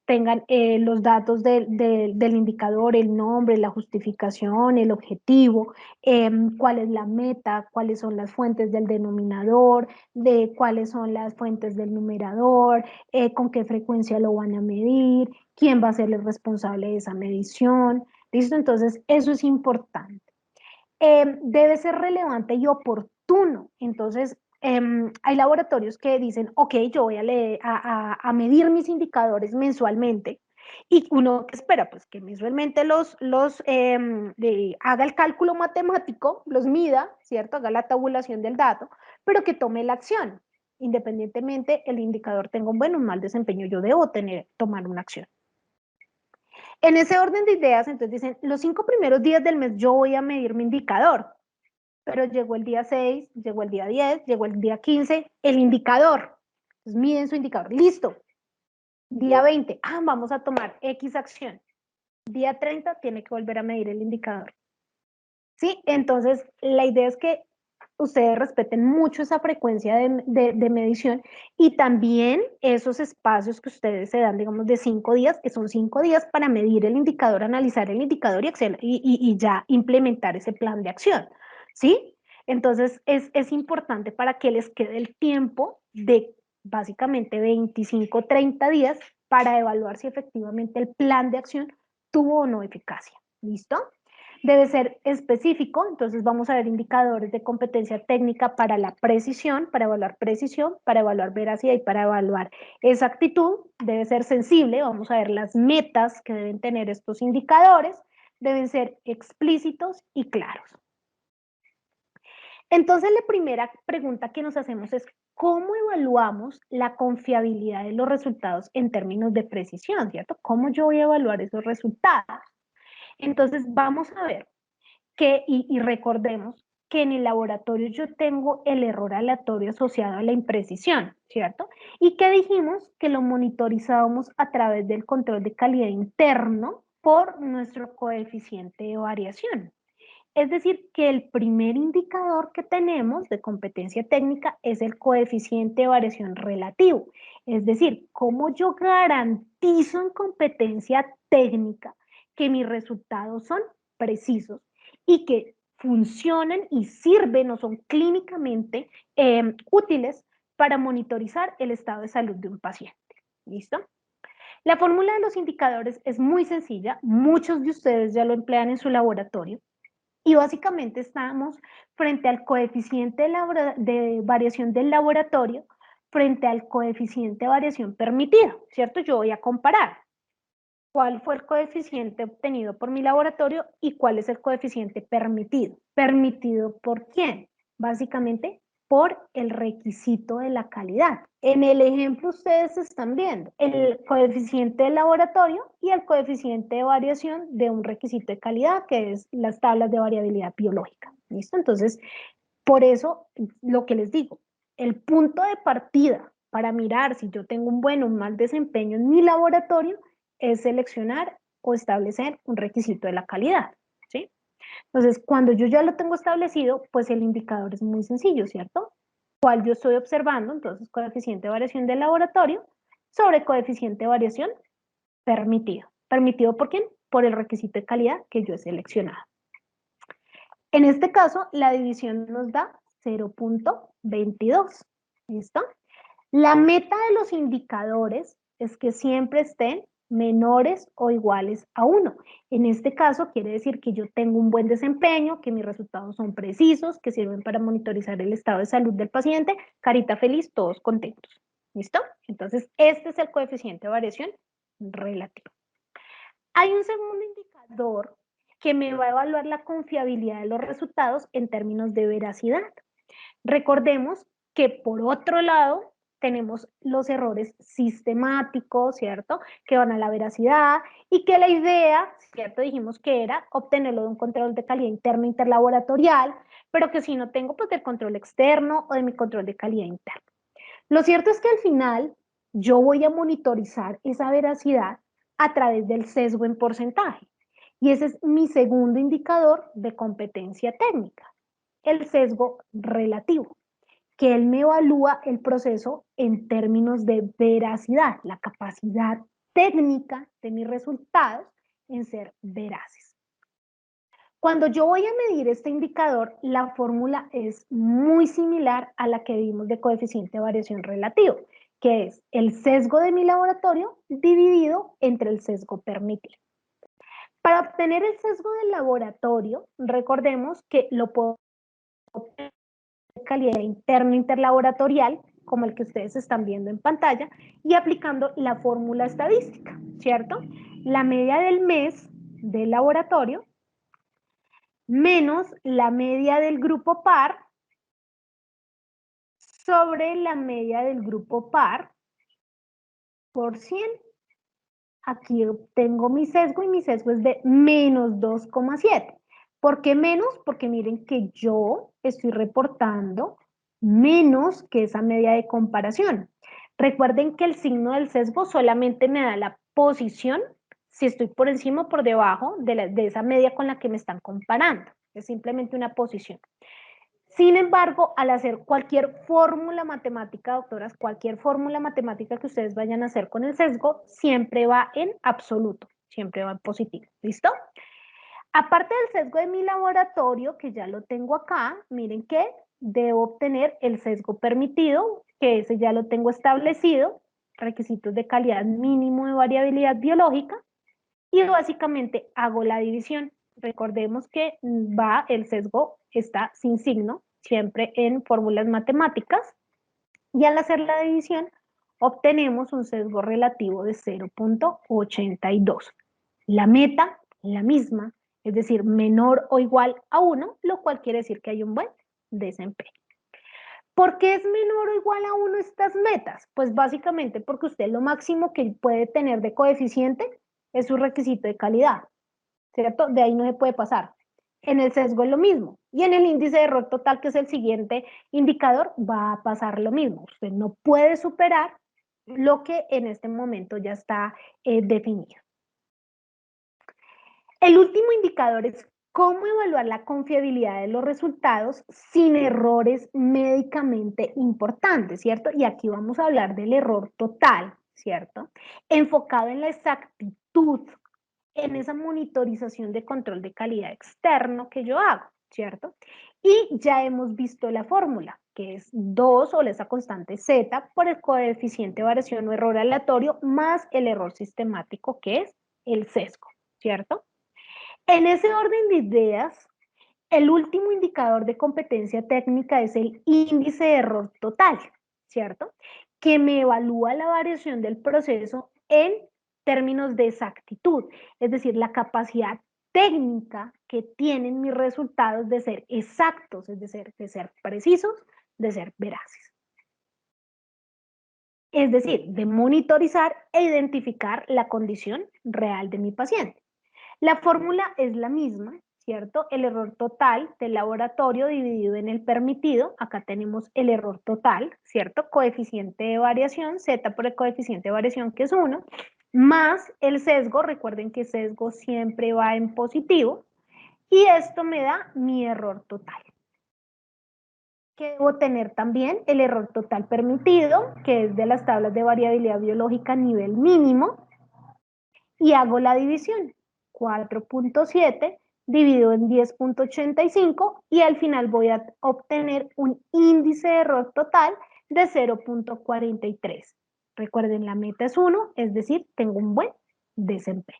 tengan los datos del indicador, el nombre, la justificación, el objetivo, cuál es la meta, cuáles son las fuentes del denominador, de cuáles son las fuentes del numerador, con qué frecuencia lo van a medir, quién va a ser el responsable de esa medición. ¿Listo? Entonces, eso es importante. Debe ser relevante y oportuno. Entonces, hay laboratorios que dicen, ok, yo voy a medir mis indicadores mensualmente. Y uno que espera, pues que mensualmente haga el cálculo matemático, los mida, ¿cierto? Haga la tabulación del dato, pero que tome la acción. Independientemente el indicador tenga un buen o un mal desempeño, yo debo tomar una acción. En ese orden de ideas, entonces dicen, los 5 primeros días del mes yo voy a medir mi indicador, pero llegó el día 6, llegó el día 10, llegó el día 15, el indicador. Entonces miden su indicador, listo. Día 20, vamos a tomar X acción. Día 30 tiene que volver a medir el indicador. ¿Sí? Entonces, la idea es que ustedes respeten mucho esa frecuencia de medición y también esos espacios que ustedes se dan, digamos, de 5 días, que son 5 días para medir el indicador, analizar el indicador y ya implementar ese plan de acción, ¿sí? Entonces, es importante para que les quede el tiempo de básicamente 25, 30 días para evaluar si efectivamente el plan de acción tuvo o no eficacia. ¿Listo? Debe ser específico, entonces vamos a ver indicadores de competencia técnica para la precisión, para evaluar veracidad y para evaluar exactitud. Debe ser sensible, vamos a ver las metas que deben tener estos indicadores, deben ser explícitos y claros. Entonces, la primera pregunta que nos hacemos es, ¿cómo evaluamos la confiabilidad de los resultados en términos de precisión, ¿cierto? ¿Cómo yo voy a evaluar esos resultados? Entonces, vamos a ver que, y recordemos que en el laboratorio yo tengo el error aleatorio asociado a la imprecisión, ¿cierto? Y que dijimos que lo monitorizábamos a través del control de calidad interno por nuestro coeficiente de variación. Es decir, que el primer indicador que tenemos de competencia técnica es el coeficiente de variación relativo. Es decir, cómo yo garantizo en competencia técnica que mis resultados son precisos y que funcionan y sirven o son clínicamente útiles para monitorizar el estado de salud de un paciente. ¿Listo? La fórmula de los indicadores es muy sencilla. Muchos de ustedes ya lo emplean en su laboratorio. Y básicamente estamos frente al coeficiente de variación del laboratorio frente al coeficiente de variación permitido, ¿cierto? Yo voy a comparar cuál fue el coeficiente obtenido por mi laboratorio y cuál es el coeficiente permitido. ¿Permitido por quién? Básicamente por el requisito de la calidad. En el ejemplo ustedes están viendo el coeficiente del laboratorio y el coeficiente de variación de un requisito de calidad, que es las tablas de variabilidad biológica. ¿Listo? Entonces, por eso, lo que les digo, el punto de partida para mirar si yo tengo un buen o un mal desempeño en mi laboratorio es seleccionar o establecer un requisito de la calidad, ¿sí? Entonces, cuando yo ya lo tengo establecido, pues el indicador es muy sencillo, ¿cierto? ¿Cuál yo estoy observando? Entonces, coeficiente de variación del laboratorio sobre coeficiente de variación permitido. ¿Permitido por quién? Por el requisito de calidad que yo he seleccionado. En este caso, la división nos da 0.22. ¿Listo? La meta de los indicadores es que siempre estén menores o iguales a 1. En este caso quiere decir que yo tengo un buen desempeño, que mis resultados son precisos, que sirven para monitorizar el estado de salud del paciente, carita feliz, todos contentos. ¿Listo? Entonces, este es el coeficiente de variación relativo. Hay un segundo indicador que me va a evaluar la confiabilidad de los resultados en términos de veracidad. Recordemos que por otro lado tenemos los errores sistemáticos, ¿cierto? Que van a la veracidad y que la idea, ¿cierto? Dijimos que era obtenerlo de un control de calidad interno interlaboratorial, pero que si no tengo, pues del control externo o de mi control de calidad interno. Lo cierto es que al final yo voy a monitorizar esa veracidad a través del sesgo en porcentaje. Y ese es mi segundo indicador de competencia técnica, el sesgo relativo, que él me evalúa el proceso en términos de veracidad, la capacidad técnica de mis resultados en ser veraces. Cuando yo voy a medir este indicador, la fórmula es muy similar a la que vimos de coeficiente de variación relativo, que es el sesgo de mi laboratorio dividido entre el sesgo permitido. Para obtener el sesgo del laboratorio, recordemos que lo puedo obtener de calidad interna interlaboratorial, como el que ustedes están viendo en pantalla, y aplicando la fórmula estadística, ¿cierto? La media del mes del laboratorio menos la media del grupo par sobre la media del grupo par por 100. Aquí tengo mi sesgo y mi sesgo es de menos 2,7. ¿Por qué menos? Porque miren que yo estoy reportando menos que esa media de comparación. Recuerden que el signo del sesgo solamente me da la posición si estoy por encima o por debajo de esa media con la que me están comparando. Es simplemente una posición. Sin embargo, al hacer cualquier fórmula matemática, doctoras, cualquier fórmula matemática que ustedes vayan a hacer con el sesgo, siempre va en absoluto, siempre va en positivo. ¿Listo? Aparte del sesgo de mi laboratorio, que ya lo tengo acá, miren que debo obtener el sesgo permitido, que ese ya lo tengo establecido, requisitos de calidad mínimo de variabilidad biológica, y básicamente hago la división. Recordemos que el sesgo está sin signo, siempre en fórmulas matemáticas, y al hacer la división obtenemos un sesgo relativo de 0.82. La meta, la misma, es decir, menor o igual a 1, lo cual quiere decir que hay un buen desempeño. ¿Por qué es menor o igual a 1 estas metas? Pues básicamente porque usted lo máximo que puede tener de coeficiente es su requisito de calidad, ¿cierto? De ahí no se puede pasar. En el sesgo es lo mismo. Y en el índice de error total, que es el siguiente indicador, va a pasar lo mismo. Usted no puede superar lo que en este momento ya está definido. El último indicador es cómo evaluar la confiabilidad de los resultados sin errores médicamente importantes, ¿cierto? Y aquí vamos a hablar del error total, ¿cierto? Enfocado en la exactitud, en esa monitorización de control de calidad externo que yo hago, ¿cierto? Y ya hemos visto la fórmula, que es 2 o esa constante Z por el coeficiente de variación o error aleatorio más el error sistemático, que es el sesgo, ¿cierto? En ese orden de ideas, el último indicador de competencia técnica es el índice de error total, ¿cierto? Que me evalúa la variación del proceso en términos de exactitud, es decir, la capacidad técnica que tienen mis resultados de ser exactos, es decir, de ser precisos, de ser veraces. Es decir, de monitorizar e identificar la condición real de mi paciente. La fórmula es la misma, ¿cierto? El error total del laboratorio dividido en el permitido, acá tenemos el error total, ¿cierto? Coeficiente de variación, Z por el coeficiente de variación, que es 1, más el sesgo, recuerden que sesgo siempre va en positivo, y esto me da mi error total. Que debo tener también el error total permitido, que es de las tablas de variabilidad biológica a nivel mínimo, y hago la división. 4.7 dividido en 10.85 y al final voy a obtener un índice de error total de 0.43. Recuerden, la meta es 1, es decir, tengo un buen desempeño.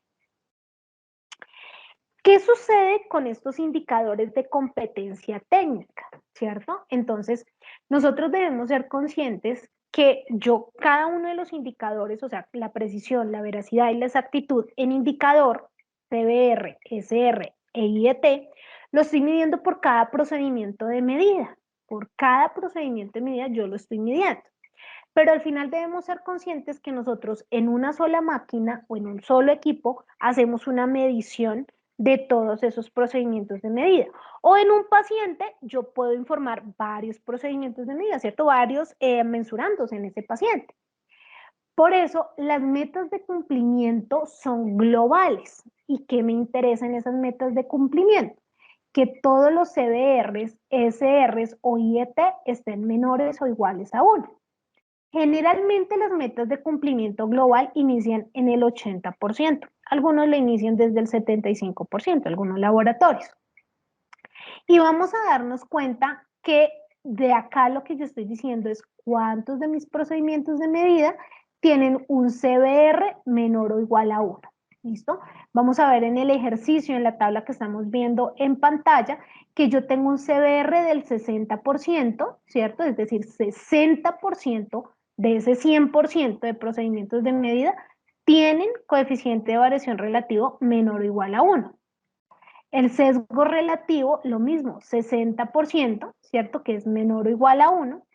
¿Qué sucede con estos indicadores de competencia técnica? ¿Cierto? Entonces, nosotros debemos ser conscientes que cada uno de los indicadores, o sea, la precisión, la veracidad y la exactitud en indicador, CBR, SR e IET, lo estoy midiendo por cada procedimiento de medida. Por cada procedimiento de medida yo lo estoy midiendo. Pero al final debemos ser conscientes que nosotros en una sola máquina o en un solo equipo hacemos una medición de todos esos procedimientos de medida. O en un paciente yo puedo informar varios procedimientos de medida, ¿cierto? Varios mensurándose en ese paciente. Por eso las metas de cumplimiento son globales. ¿Y qué me interesa en esas metas de cumplimiento? Que todos los CBRs, SRs o IET estén menores o iguales a 1. Generalmente las metas de cumplimiento global inician en el 80%. Algunos lo inician desde el 75%, algunos laboratorios. Y vamos a darnos cuenta que de acá lo que yo estoy diciendo es cuántos de mis procedimientos de medida tienen un CBR menor o igual a 1. ¿Listo? Vamos a ver en el ejercicio, en la tabla que estamos viendo en pantalla, que yo tengo un CBR del 60%, ¿cierto? Es decir, 60% de ese 100% de procedimientos de medida tienen coeficiente de variación relativo menor o igual a 1. El sesgo relativo, lo mismo, 60%, ¿cierto? Que es menor o igual a 1.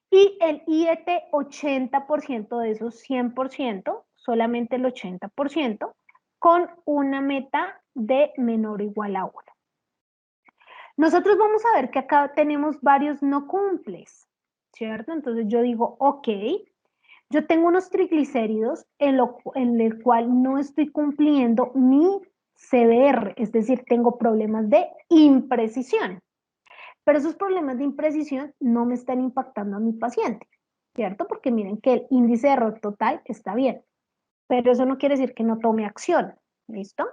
Y el IET, 80% de esos 100%, solamente el 80%, con una meta de menor o igual a 1. Nosotros vamos a ver que acá tenemos varios no cumples, ¿cierto? Entonces yo digo, ok, yo tengo unos triglicéridos en el cual no estoy cumpliendo mi CBR, es decir, tengo problemas de imprecisión. pero esos problemas de imprecisión no me están impactando a mi paciente, ¿cierto? Porque miren que el índice de error total está bien, pero eso no quiere decir que no tome acción, ¿listo?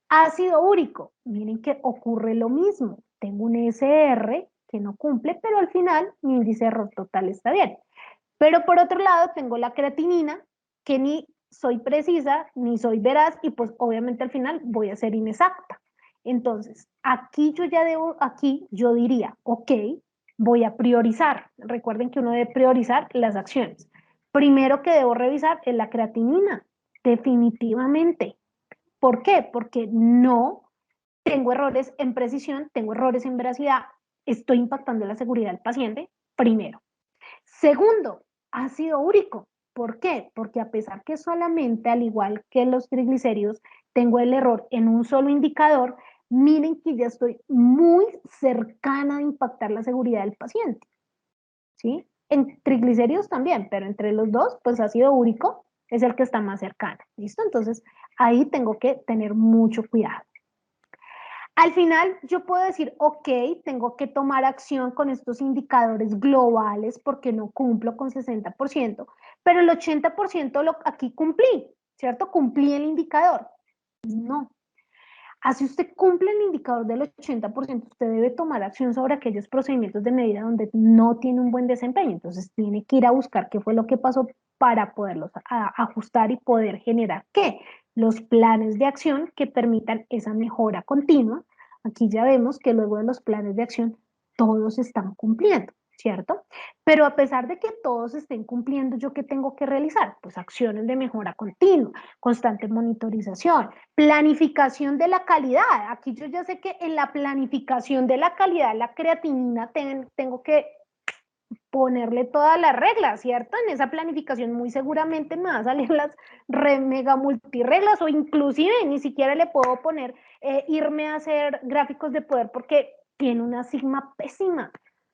Ácido úrico, miren que ocurre lo mismo, tengo un SR que no cumple, pero al final mi índice de error total está bien. Pero por otro lado tengo la creatinina, que ni soy precisa, ni soy veraz, y pues obviamente al final voy a ser inexacta. Entonces, aquí yo diría, ok, voy a priorizar. Recuerden que uno debe priorizar las acciones. Primero que debo revisar es la creatinina, definitivamente. ¿Por qué? Porque no tengo errores en precisión, tengo errores en veracidad, estoy impactando la seguridad del paciente, primero. Segundo, ácido úrico. ¿Por qué? Porque a pesar que solamente, al igual que los triglicéridos, tengo el error en un solo indicador, miren que ya estoy muy cercana a impactar la seguridad del paciente. ¿Sí? En triglicéridos también, pero entre los dos, pues ácido úrico es el que está más cercano. ¿Listo? Entonces, ahí tengo que tener mucho cuidado. Al final yo puedo decir, ok, tengo que tomar acción con estos indicadores globales porque no cumplo con 60%, pero el 80% aquí cumplí, ¿cierto? Cumplí el indicador. No. Así usted cumple el indicador del 80%, usted debe tomar acción sobre aquellos procedimientos de medida donde no tiene un buen desempeño. Entonces tiene que ir a buscar qué fue lo que pasó para poderlos ajustar y poder generar ¿qué? Los planes de acción que permitan esa mejora continua. Aquí ya vemos que luego de los planes de acción todos están cumpliendo, ¿cierto? Pero a pesar de que todos estén cumpliendo, ¿yo qué tengo que realizar? Pues acciones de mejora continua, constante monitorización, planificación de la calidad. Aquí yo ya sé que en la planificación de la calidad, la creatinina, tengo que ponerle todas las reglas, ¿cierto? En esa planificación muy seguramente me van a salir las mega multireglas o inclusive ni siquiera le puedo poner irme a hacer gráficos de poder porque tiene una sigma pésima,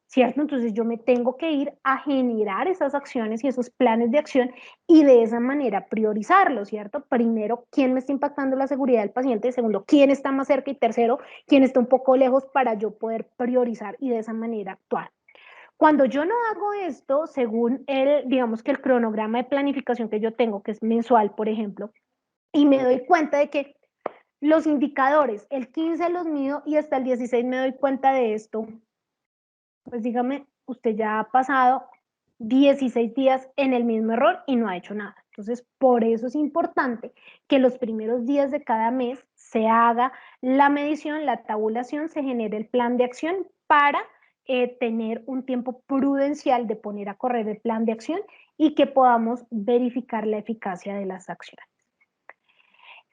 ¿cierto? Entonces yo me tengo que ir a generar esas acciones y esos planes de acción y de esa manera priorizarlo, ¿cierto? Primero, ¿quién me está impactando la seguridad del paciente? Segundo, ¿quién está más cerca? Y tercero, ¿quién está un poco lejos para yo poder priorizar y de esa manera actuar? Cuando yo no hago esto, según digamos que el cronograma de planificación que yo tengo, que es mensual, por ejemplo, y me doy cuenta de que los indicadores, el 15 los mido y hasta el 16 me doy cuenta de esto, pues dígame, usted ya ha pasado 16 días en el mismo error y no ha hecho nada. Entonces, por eso es importante que los primeros días de cada mes se haga la medición, la tabulación, se genere el plan de acción para tener un tiempo prudencial de poner a correr el plan de acción y que podamos verificar la eficacia de las acciones.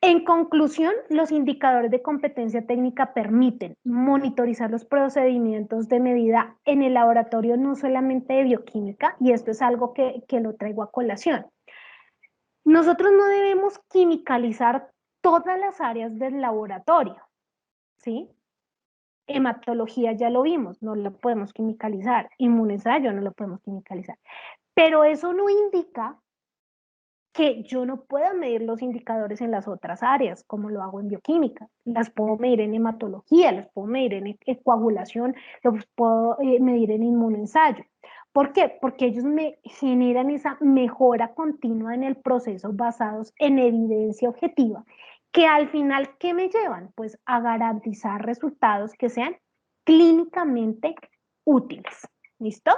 En conclusión, los indicadores de competencia técnica permiten monitorizar los procedimientos de medida en el laboratorio, no solamente de bioquímica, y esto es algo que lo traigo a colación. Nosotros no debemos quimicalizar todas las áreas del laboratorio, ¿sí? Hematología ya lo vimos, no lo podemos quimicalizar, inmunensayo no lo podemos quimicalizar, pero eso no indica que yo no pueda medir los indicadores en las otras áreas, como lo hago en bioquímica. Las puedo medir en hematología, las puedo medir en coagulación, los puedo medir en inmunensayo. ¿Por qué? Porque ellos me generan esa mejora continua en el proceso basados en evidencia objetiva, que al final, ¿qué me llevan? Pues a garantizar resultados que sean clínicamente útiles. ¿Listo?